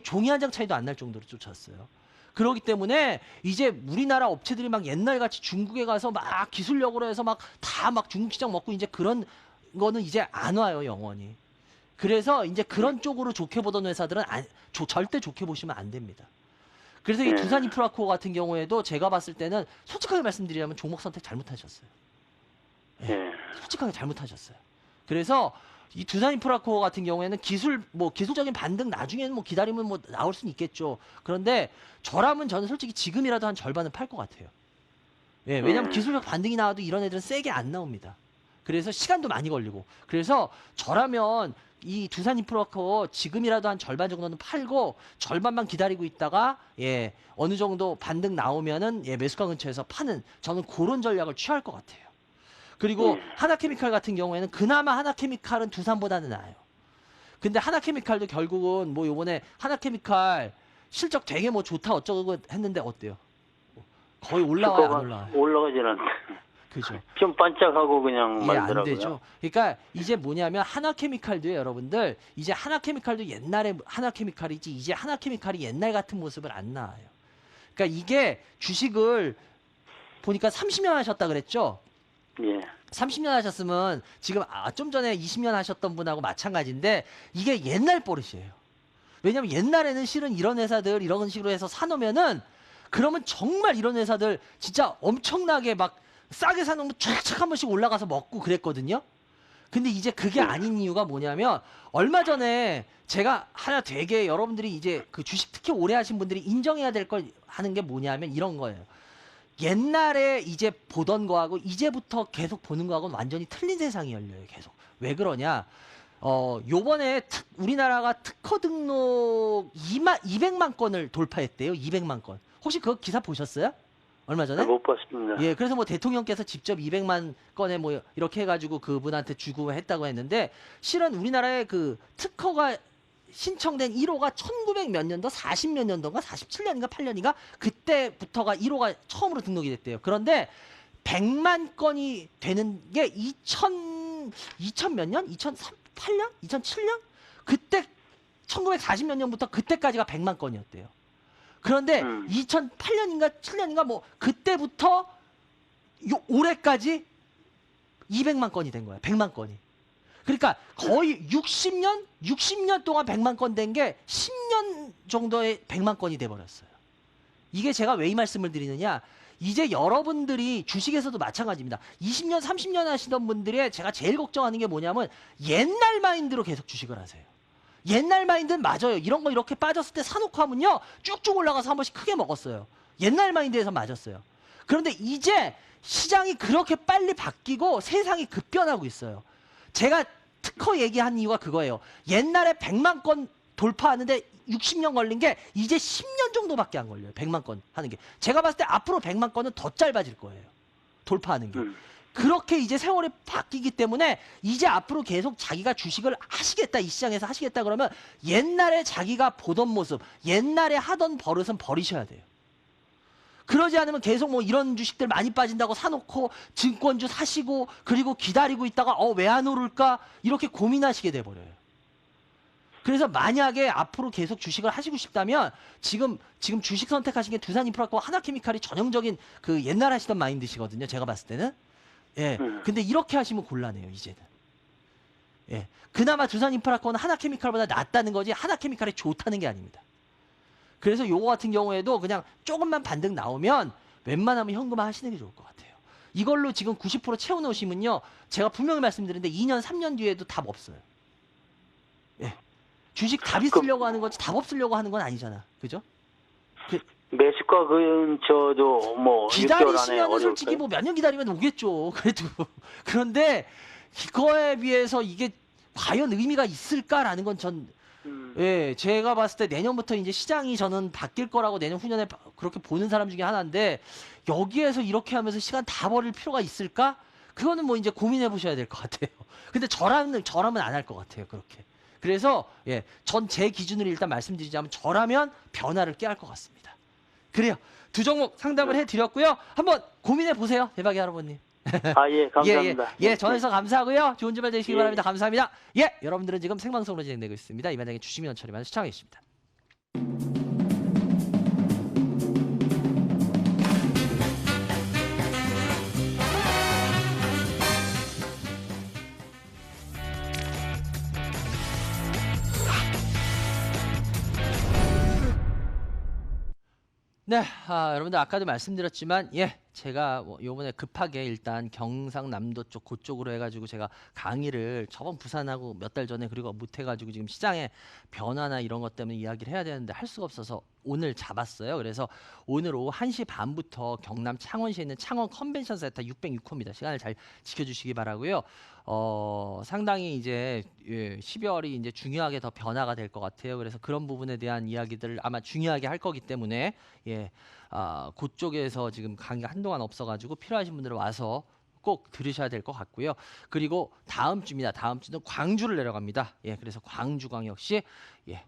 종이 한 장 차이도 안 날 정도로 쫓았어요. 그렇기 때문에 이제 우리나라 업체들이 막 옛날같이 중국에 가서 막 기술력으로 해서 막 다 막 중국 시장 먹고 이제 그런 거는 이제 안 와요, 영원히. 그래서 이제 그런 쪽으로 좋게 보던 회사들은 절대 좋게 보시면 안 됩니다. 그래서 이 두산인프라코어 같은 경우에도 제가 봤을 때는 솔직하게 말씀드리자면 종목 선택 잘못하셨어요. 솔직하게 잘못하셨어요. 그래서 이 두산인프라코어 같은 경우에는 기술적인 반등 나중에는 뭐 기다리면 뭐 나올 수는 있겠죠. 그런데 저라면 저는 솔직히 지금이라도 한 절반은 팔 것 같아요. 왜냐면 기술적 반등이 나와도 이런 애들은 세게 안 나옵니다. 그래서 시간도 많이 걸리고. 그래서 저라면 이 두산인프라코어 지금이라도 한 절반 정도는 팔고 절반만 기다리고 있다가 어느 정도 반등 나오면은 매수가 근처에서 파는 저는 그런 전략을 취할 것 같아요. 그리고 하나케미칼 같은 경우에는 그나마 하나케미칼은 두산보다는 나아요. 근데 하나케미칼도 결국은 뭐 요번에 하나케미칼 실적 되게 뭐 좋다 어쩌고 했는데 어때요? 거의 올라와요, 안 올라와요? 올라가질 않네. 그죠. 좀 반짝하고 그냥 예, 안 말더라고요. 되죠. 그러니까 이제 뭐냐면 하나케미칼도요, 여러분들. 이제 하나케미칼도 옛날에 하나케미칼이지 이제 하나케미칼이 옛날 같은 모습을 안 나와요. 그러니까 이게 주식을 보니까 30년 하셨다 그랬죠? 예. 30년 하셨으면 지금 좀 전에 20년 하셨던 분하고 마찬가지인데 이게 옛날 버릇이에요. 왜냐면 옛날에는 실은 이런 회사들 이런 식으로 해서 사놓으면은 그러면 정말 이런 회사들 진짜 엄청나게 막 싸게 사놓으면 촥촥 한 번씩 올라가서 먹고 그랬거든요. 근데 이제 그게 아닌 이유가 뭐냐면 얼마 전에 제가 하나 되게 여러분들이 이제 그 주식 특히 오래 하신 분들이 인정해야 될 걸 하는 게 뭐냐면 이런 거예요. 옛날에 이제 보던 거하고 이제부터 계속 보는 거하고는 완전히 틀린 세상이 열려요. 계속. 왜 그러냐? 요번에 우리나라가 특허 등록 200만 건을 돌파했대요. 200만 건. 혹시 그 기사 보셨어요? 얼마 전에? 못 봤습니다. 예, 그래서 뭐 대통령께서 직접 200만 건에 뭐 이렇게 해가지고 그분한테 주고 했다고 했는데 실은 우리나라의 그 특허가 신청된 1호가 1900 몇 년도 40 몇 년도인가 47년인가 8년인가 그때부터가 1호가 처음으로 등록이 됐대요. 그런데 100만 건이 되는 게 2000 몇 년? 2008년? 2007년? 그때 1940 몇 년부터 그때까지가 100만 건이었대요. 그런데 2008년인가 7년인가 뭐 그때부터 올해까지 200만 건이 된 거야. 100만 건이. 그러니까 거의 60년 동안 100만 건 된 게 10년 정도에 100만 건이 돼 버렸어요. 이게 제가 왜 이 말씀을 드리느냐? 이제 여러분들이 주식에서도 마찬가지입니다. 20년, 30년 하시던 분들의 제가 제일 걱정하는 게 뭐냐면 옛날 마인드로 계속 주식을 하세요. 옛날 마인드는 맞아요. 이런 거 이렇게 빠졌을 때 사놓고 하면요. 쭉쭉 올라가서 한 번씩 크게 먹었어요. 옛날 마인드에서 맞았어요. 그런데 이제 시장이 그렇게 빨리 바뀌고 세상이 급변하고 있어요. 제가 특허 얘기한 이유가 그거예요. 옛날에 100만 건 돌파하는데 60년 걸린 게 이제 10년 정도밖에 안 걸려요. 100만 건 하는 게. 제가 봤을 때 앞으로 100만 건은 더 짧아질 거예요. 돌파하는 게. 그렇게 이제 세월이 바뀌기 때문에 이제 앞으로 계속 자기가 주식을 하시겠다, 이 시장에서 하시겠다 그러면 옛날에 자기가 보던 모습, 옛날에 하던 버릇은 버리셔야 돼요. 그러지 않으면 계속 뭐 이런 주식들 많이 빠진다고 사놓고 증권주 사시고 그리고 기다리고 있다가 왜 안 오를까 이렇게 고민하시게 돼버려요. 그래서 만약에 앞으로 계속 주식을 하시고 싶다면 지금 주식 선택하신 게 두산인프라코와 하나케미칼이 전형적인 그 옛날 하시던 마인드시거든요. 제가 봤을 때는. 예. 근데 이렇게 하시면 곤란해요, 이제는. 예. 그나마 두산인프라코는 하나케미칼보다 낫다는 거지 하나케미칼이 좋다는 게 아닙니다. 그래서 요거 같은 경우에도 그냥 조금만 반등 나오면 웬만하면 현금화 하시는 게 좋을 것 같아요. 이걸로 지금 90% 채워놓으시면요. 제가 분명히 말씀드렸는데 2년, 3년 뒤에도 답 없어요. 예. 주식 답 있으려고 하는 거지 답 없으려고 하는 건 아니잖아. 그죠? 매수가 근처도 뭐 6개월 안에 기다리시면 솔직히 어려울까요? 뭐 몇 년 기다리면 오겠죠. 그래도. 그런데 그거에 비해서 이게 과연 의미가 있을까라는 건 예, 제가 봤을 때 내년부터 이제 시장이 저는 바뀔 거라고 내년 후년에 그렇게 보는 사람 중에 하나인데 여기에서 이렇게 하면서 시간 다 버릴 필요가 있을까? 그거는 뭐 이제 고민해 보셔야 될 것 같아요. 근데 저라면 안 할 것 같아요. 그렇게. 그래서 예, 전 제 기준으로 일단 말씀드리자면 저라면 변화를 꾀할 것 같습니다. 그래요. 두 종목 상담을 해드렸고요. 한번 고민해 보세요. 대박이 할아버님. 예, 감사합니다. 예, 전화해서 감사하고요. 좋은 주말 되시기 예. 바랍니다. 감사합니다. 예, 여러분들은 지금 생방송으로 진행되고 있습니다. 이반장의 주식민원 처리만 시청해 주십니다. 네, 여러분들 아까도 말씀드렸지만 예, 제가 뭐 요번에 급하게 일단 경상남도 쪽 그쪽으로 해가지고 제가 강의를 저번 부산하고 몇 달 전에 그리고 못해가지고 지금 시장의 변화나 이런 것 때문에 이야기를 해야 되는데 할 수가 없어서 오늘 잡았어요. 그래서 오늘 오후 1시 반부터 경남 창원시에 있는 창원 컨벤션 센터 606호입니다. 시간을 잘 지켜주시기 바라고요. 상당히 이제 12월이 이제 중요하게 더 변화가 될 것 같아요. 그래서 그런 부분에 대한 이야기들을 아마 중요하게 할 거기 때문에 예, 그쪽에서 지금 강의가 한동안 없어가지고 필요하신 분들은 와서 꼭 들으셔야 될 것 같고요. 그리고 다음 주입니다. 다음 주는 광주를 내려갑니다. 예, 그래서 광주광역시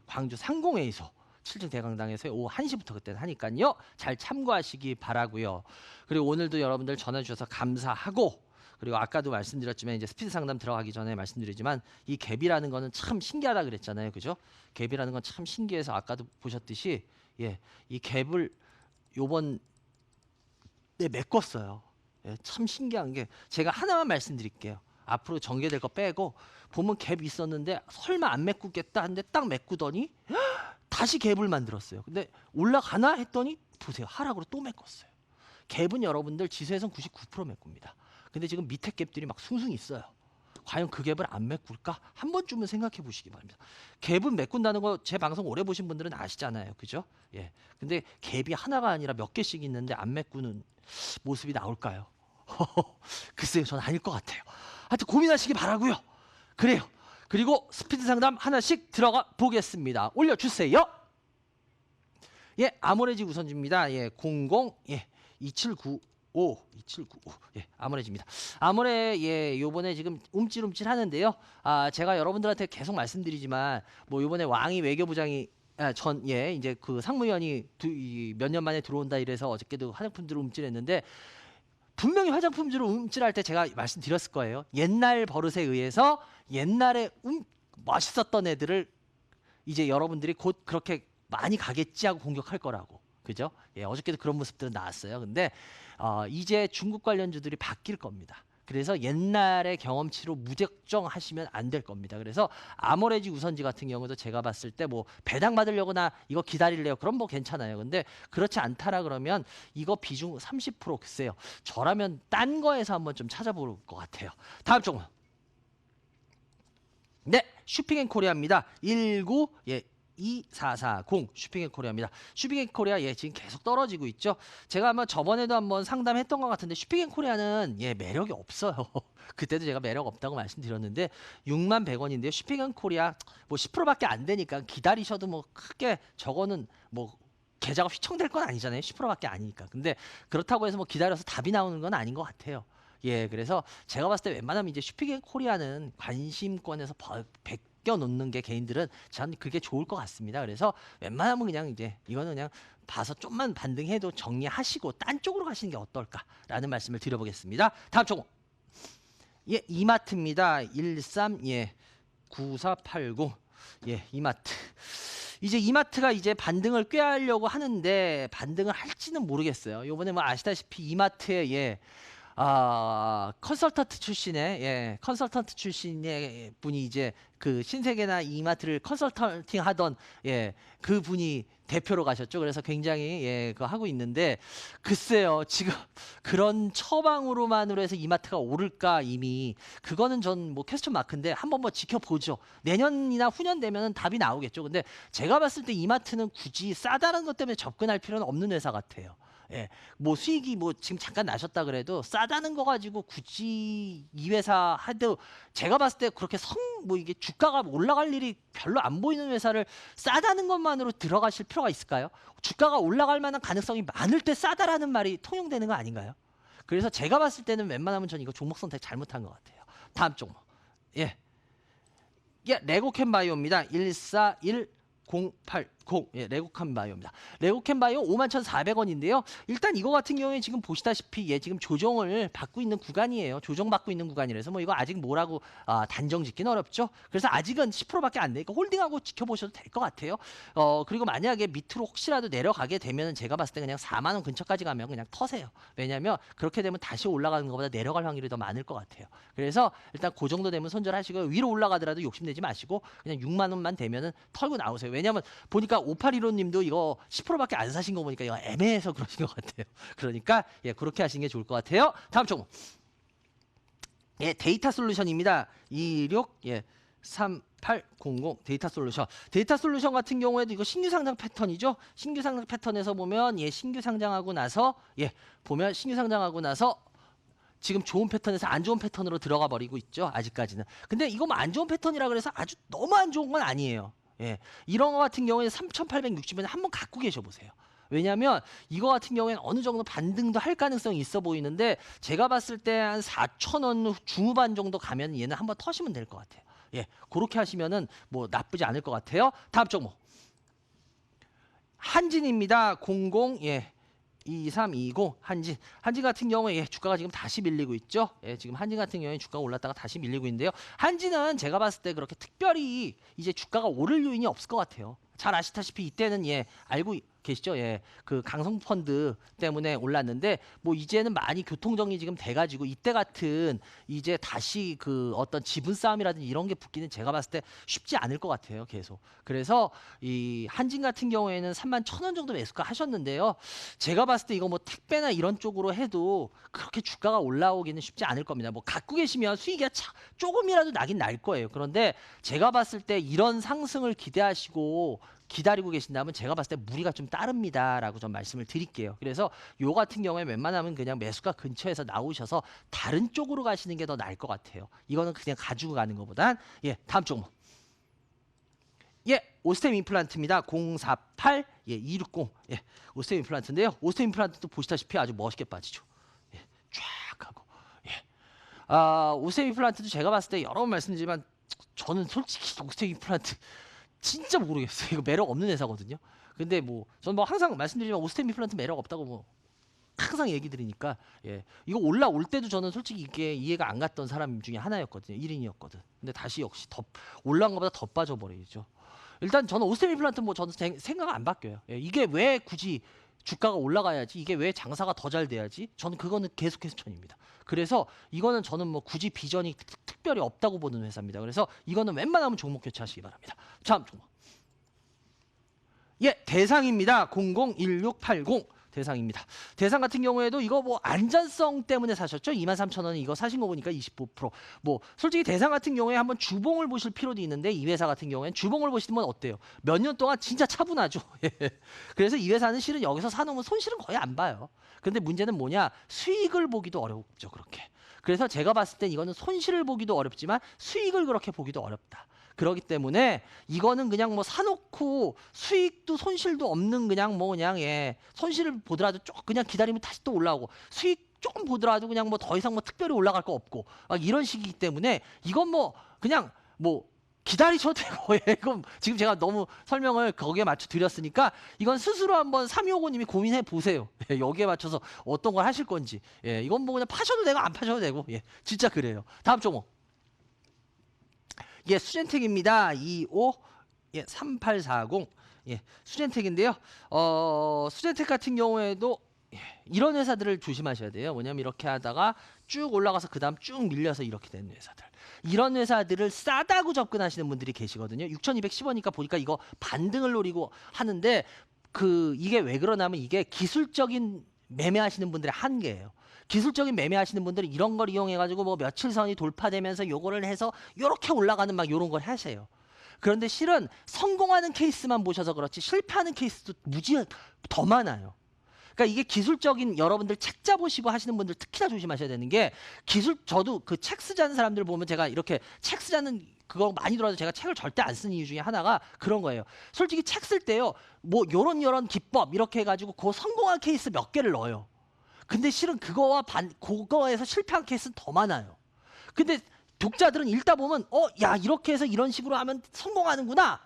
광주 상공회의소 7층 대강당에서 오후 1시부터 그때 하니까요. 잘 참고하시기 바라고요. 그리고 오늘도 여러분들 전화 주셔서 감사하고 그리고 아까도 말씀드렸지만 이제 스피드 상담 들어가기 전에 말씀드리지만 이 갭이라는 거는 참 신기하다 그랬잖아요. 그죠? 갭이라는 건 참 신기해서 아까도 보셨듯이 예, 이 갭을 요번 메꿨어요. 예, 참 신기한 게 제가 하나만 말씀드릴게요. 앞으로 전개될 거 빼고 보면 갭 있었는데 설마 안 메꾸겠다 했는데 딱 메꾸더니 다시 갭을 만들었어요. 근데 올라가나 했더니 보세요. 하락으로 또 메꿨어요. 갭은 여러분들 지수에선 99% 메꿉니다. 근데 지금 밑에 갭들이 막 숭숭 있어요. 과연 그 갭을 안 메꿀까? 한 번쯤은 생각해 보시기 바랍니다. 갭은 메꾼다는 거 제 방송 오래 보신 분들은 아시잖아요. 그죠? 예. 근데 갭이 하나가 아니라 몇 개씩 있는데 안 메꾸는 모습이 나올까요? 글쎄요. 전 아닐 것 같아요. 하여튼 고민하시기 바라고요. 그래요. 그리고 스피드 상담 하나씩 들어가 보겠습니다. 올려주세요. 예, 아모레지 우선주입니다. 예, 00 예, 2795 예, 아모레지입니다. 아모레 예, 요번에 지금 움찔움찔 하는데요. 제가 여러분들한테 계속 말씀드리지만 뭐 요번에 왕이 외교부장이 예, 이제 그 상무위원이 몇 년 만에 들어온다 이래서 어저께도 화장품들을 움찔했는데 분명히 화장품주로 움찔할 때 제가 말씀드렸을 거예요. 옛날 버릇에 의해서 옛날에 멋있었던 애들을 이제 여러분들이 곧 그렇게 많이 가겠지 하고 공격할 거라고. 그죠? 예, 어저께도 그런 모습들은 나왔어요. 근데 이제 중국 관련주들이 바뀔 겁니다. 그래서 옛날의 경험치로 무작정 하시면 안 될 겁니다. 그래서 아모레지 우선지 같은 경우도 제가 봤을 때 뭐 배당 받으려고 나 이거 기다릴래요. 그럼 뭐 괜찮아요. 근데 그렇지 않다라 그러면 이거 비중 30% 글쎄요. 저라면 딴 거에서 한번 좀 찾아볼 것 같아요. 다음 종목. 네, 슈핑앤코리아입니다. 19 예. 2440 슈핑앤코리아입니다. 슈핑앤코리아 예 지금 계속 떨어지고 있죠. 제가 아마 저번에도 한번 상담했던 것 같은데 슈핑앤코리아는 예 매력이 없어요. 그때도 제가 매력 없다고 말씀드렸는데 61,100원인데요. 슈핑앤코리아 뭐 10%밖에 안 되니까 기다리셔도 뭐 크게 저거는 뭐 계좌가 휘청될 건 아니잖아요. 10%밖에 아니니까. 근데 그렇다고 해서 뭐 기다려서 답이 나오는 건 아닌 것 같아요. 예, 그래서 제가 봤을 때 웬만하면 이제 슈핑앤코리아는 관심권에서 벗겨 놓는 게 개인들은 저는 그게 좋을 것 같습니다. 그래서 웬만하면 그냥 이제 이거는 그냥 봐서 좀만 반등해도 정리하시고 딴 쪽으로 가시는 게 어떨까라는 말씀을 드려보겠습니다. 다음 종목. 예, 이마트입니다. 13 예 9480 예 이마트. 이제 이마트가 이제 반등을 꾀하려고 하는데 반등을 할지는 모르겠어요. 요번에 뭐 아시다시피 이마트에 예 컨설턴트 출신의 분이 이제 그 신세계나 이마트를 컨설팅 하던 예, 그 분이 대표로 가셨죠. 그래서 굉장히 예, 그거 하고 있는데 글쎄요. 지금 그런 처방으로만으로 해서 이마트가 오를까 이미 그거는 전 뭐 퀘스천 마크인데 한번 뭐 지켜보죠. 내년이나 후년 되면은 답이 나오겠죠. 근데 제가 봤을 때 이마트는 굳이 싸다는 것 때문에 접근할 필요는 없는 회사 같아요. 예, 뭐 수익이 뭐 지금 잠깐 나셨다 그래도 싸다는 거 가지고 굳이 이 회사 하도 제가 봤을 때 그렇게 뭐 이게 주가가 올라갈 일이 별로 안 보이는 회사를 싸다는 것만으로 들어가실 필요가 있을까요? 주가가 올라갈 만한 가능성이 많을 때 싸다라는 말이 통용되는 거 아닌가요? 그래서 제가 봤을 때는 웬만하면 전 이거 종목 선택 잘못한 것 같아요. 다음 종목. 예, 레고캠바이오입니다. 141 080 예, 레고캠바이오입니다. 레고캠바이오 51,400원인데요. 일단 이거 같은 경우에 지금 보시다시피 예, 지금 조정을 받고 있는 구간이에요. 조정받고 있는 구간이라서 뭐 이거 아직 뭐라고 단정 짓기는 어렵죠. 그래서 아직은 10%밖에 안 되니까 홀딩하고 지켜보셔도 될 것 같아요. 그리고 만약에 밑으로 혹시라도 내려가게 되면 제가 봤을 때 그냥 4만 원 근처까지 가면 그냥 터세요. 왜냐하면 그렇게 되면 다시 올라가는 것보다 내려갈 확률이 더 많을 것 같아요. 그래서 일단 그 정도 되면 손절하시고 위로 올라가더라도 욕심내지 마시고 그냥 6만 원만 되면은 털고 나오세요. 왜냐하면 보니까 5815님도 이거 10%밖에 안 사신 거 보니까 이거 애매해서 그러신 것 같아요. 그러니까 예, 그렇게 하시는 게 좋을 것 같아요. 다음 종목. 예, 데이터 솔루션입니다. 26 예, 3800 데이터 솔루션. 데이터 솔루션 같은 경우에도 이거 신규 상장 패턴이죠. 신규 상장 패턴에서 보면 예, 신규 상장하고 나서 예, 보면 신규 상장하고 나서 지금 좋은 패턴에서 안 좋은 패턴으로 들어가 버리고 있죠. 아직까지는. 근데 이거 뭐 안 좋은 패턴이라 그래서 아주 너무 안 좋은 건 아니에요. 예, 이런 거 같은 경우에는 3,860원에 한번 갖고 계셔 보세요. 왜냐하면 이거 같은 경우에는 어느 정도 반등도 할 가능성이 있어 보이는데 제가 봤을 때 한 4,000원 중후반 정도 가면 얘는 한번 터시면 될 것 같아요. 예, 그렇게 하시면은 뭐 나쁘지 않을 것 같아요. 다음 종목. 한진입니다. 00 예. 2320 한진 같은 경우에 예, 주가가 지금 다시 밀리고 있죠. 예, 지금 한진 같은 경우에 주가가 올랐다가 다시 밀리고 있는데요. 한진은 제가 봤을 때 그렇게 특별히 이제 주가가 오를 요인이 없을 것 같아요. 잘 아시다시피 이때는 예, 알고 계시죠? 예, 그 강성 펀드 때문에 올랐는데 뭐 이제는 많이 교통 정리 지금 돼가지고 이때 같은 이제 다시 그 어떤 지분 싸움이라든지 이런 게 붙기는 제가 봤을 때 쉽지 않을 것 같아요. 계속. 그래서 이 한진 같은 경우에는 31,000원 정도 매수가 하셨는데요. 제가 봤을 때 이거 뭐 택배나 이런 쪽으로 해도 그렇게 주가가 올라오기는 쉽지 않을 겁니다. 뭐 갖고 계시면 수익이 조금이라도 나긴 날 거예요. 그런데 제가 봤을 때 이런 상승을 기대하시고 기다리고 계신다면 제가 봤을 때 무리가 좀 따릅니다라고 좀 말씀을 드릴게요. 그래서 요 같은 경우에 웬만하면 그냥 매수가 근처에서 나오셔서 다른 쪽으로 가시는 게 더 나을 것 같아요. 이거는 그냥 가지고 가는 것보단 예, 다음 종목. 예, 오스템 임플란트입니다. 048 예, 260 예, 오스템 임플란트인데요. 오스템 임플란트도 보시다시피 아주 멋있게 빠지죠. 예, 쫙 하고 예. 오스템 임플란트도 제가 봤을 때 여러 번 말씀드리지만 저는 솔직히 오스템 임플란트 진짜 모르겠어요. 이거 매력 없는 회사거든요. 근데 뭐 저는 뭐 항상 말씀드리지만 오스템 임플란트 매력 없다고 뭐 항상 얘기 드리니까 예. 이거 올라올 때도 저는 솔직히 이게 이해가 안 갔던 사람 중에 하나였거든요. 1인이었거든. 근데 다시 역시 더 올라온 것보다 더 빠져버리죠. 일단 저는 오스템 임플란트 뭐 저는 생각 안 바뀌어요. 예. 이게 왜 굳이 주가가 올라가야지 이게 왜 장사가 더 잘 돼야지 저는 그거는 계속해서 천입니다. 그래서 이거는 저는 뭐 굳이 비전이 특별히 없다고 보는 회사입니다. 그래서 이거는 웬만하면 종목 교체하시기 바랍니다. 다음 종목. 예, 대상입니다. 001680 대상입니다. 대상 같은 경우에도 이거 뭐 안전성 때문에 사셨죠? 23,000원 이거 사신 거 보니까 25%. 뭐 솔직히 대상 같은 경우에 한번 주봉을 보실 필요도 있는데 이 회사 같은 경우에는 주봉을 보시면 어때요? 몇 년 동안 진짜 차분하죠. 그래서 이 회사는 실은 여기서 사놓으면 손실은 거의 안 봐요. 근데 문제는 뭐냐? 수익을 보기도 어렵죠. 그렇게. 그래서 제가 봤을 땐 이거는 손실을 보기도 어렵지만 수익을 그렇게 보기도 어렵다. 그렇기 때문에 이거는 그냥 뭐 사놓고 수익도 손실도 없는 그냥 뭐 그냥 예 손실을 보더라도 조금 그냥 기다리면 다시 또 올라오고 수익 조금 보더라도 그냥 뭐 더 이상 뭐 특별히 올라갈 거 없고 막 이런 식이기 때문에 이건 뭐 그냥 뭐 기다리셔도 되고 예, 이건 지금 제가 너무 설명을 거기에 맞춰 드렸으니까 이건 스스로 한번 3259님이 고민해 보세요. 예, 여기에 맞춰서 어떤 걸 하실 건지. 예, 이건 뭐 그냥 파셔도 되고 안 파셔도 되고 예, 진짜 그래요. 다음 종목. 예, 수젠텍입니다. 25 예, 3840 예, 수젠텍인데요. 수젠텍 같은 경우에도 예, 이런 회사들을 조심하셔야 돼요. 뭐냐면 이렇게 하다가 쭉 올라가서 그다음 쭉 밀려서 이렇게 되는 회사들. 이런 회사들을 싸다고 접근하시는 분들이 계시거든요. 6,210원이니까 보니까 이거 반등을 노리고 하는데 그 이게 왜 그러냐면 이게 기술적인 매매하시는 분들의 한계예요. 기술적인 매매하시는 분들은 이런 걸 이용해가지고 뭐 며칠 선이 돌파되면서 요거를 해서 요렇게 올라가는 막 요런 걸 하세요. 그런데 실은 성공하는 케이스만 보셔서 그렇지 실패하는 케이스도 무지 더 많아요. 그러니까 이게 기술적인 여러분들 책 짜보시고 하시는 분들 특히나 조심하셔야 되는 게 저도 그 책 쓰자는 사람들 보면 제가 이렇게 책 쓰자는 그거 많이 들어도 제가 책을 절대 안 쓰는 이유 중에 하나가 그런 거예요. 솔직히 책 쓸 때요. 뭐 요런 기법 이렇게 해가지고 그 성공한 케이스 몇 개를 넣어요. 근데 실은 그거에서 실패한 케이스는 더 많아요. 근데 독자들은 읽다 보면 야 이렇게 해서 이런 식으로 하면 성공하는구나.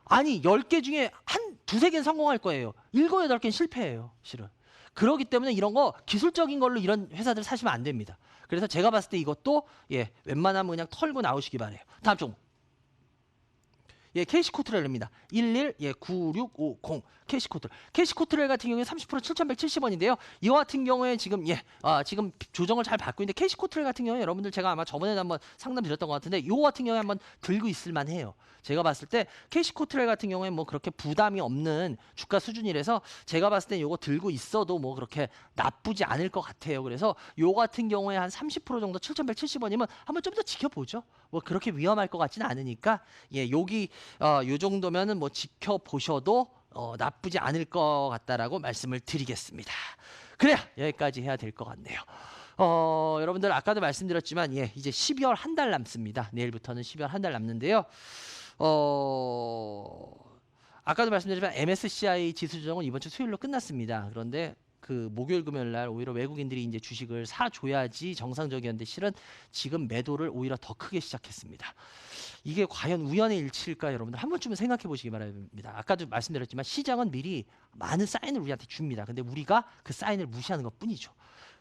아니 10개 중에 한 두세 개는 성공할 거예요. 7, 8개는 실패해요. 실은. 그렇기 때문에 이런 거 기술적인 걸로 이런 회사들 사시면 안 됩니다. 그래서 제가 봤을 때 이것도 예 웬만하면 그냥 털고 나오시기 바래요. 다음 종목. 예, 캐시코트렐입니다. 11 예, 9650 캐시코트렐. 캐시코트렐 같은 경우에 30% 7,170원인데요. 이거 같은 경우에 지금 지금 조정을 잘 받고 있는데 캐시코트렐 같은 경우에 여러분들 제가 아마 저번에도 한번 상담드렸던 것 같은데 이거 같은 경우에 한번 들고 있을 만해요. 제가 봤을 때 캐시코트렐 같은 경우에 뭐 그렇게 부담이 없는 주가 수준이라서 제가 봤을 때 이거 들고 있어도 뭐 그렇게 나쁘지 않을 것 같아요. 그래서 요 같은 경우에 한 30% 정도 7,170원이면 한번 좀 더 지켜보죠. 뭐 그렇게 위험할 것 같지는 않으니까 예, 여기 요 정도면은 뭐 지켜보셔도 나쁘지 않을 것 같다라고 말씀을 드리겠습니다. 그래야 여기까지 해야 될 것 같네요. 여러분들 아까도 말씀드렸지만 예, 이제 12월 한 달 남습니다. 내일부터는 12월 한 달 남는데요. 아까도 말씀드렸지만 MSCI 지수 조정은 이번 주 수요일로 끝났습니다. 그런데 그 목요일 금요일 날 오히려 외국인들이 이제 주식을 사줘야지 정상적이었는데 실은 지금 매도를 오히려 더 크게 시작했습니다. 이게 과연 우연의 일치일까 여러분들 한 번쯤은 생각해 보시기 바랍니다. 아까도 말씀드렸지만 시장은 미리 많은 사인을 우리한테 줍니다. 근데 우리가 그 사인을 무시하는 것뿐이죠.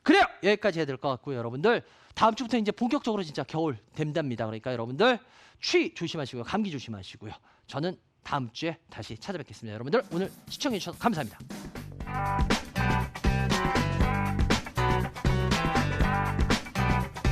그래요. 여기까지 해야 될 것 같고요. 여러분들 다음 주부터 이제 본격적으로 진짜 겨울 된답니다. 그러니까 여러분들 추위 조심하시고요. 감기 조심하시고요. 저는 다음 주에 다시 찾아뵙겠습니다. 여러분들 오늘 시청해 주셔서 감사합니다.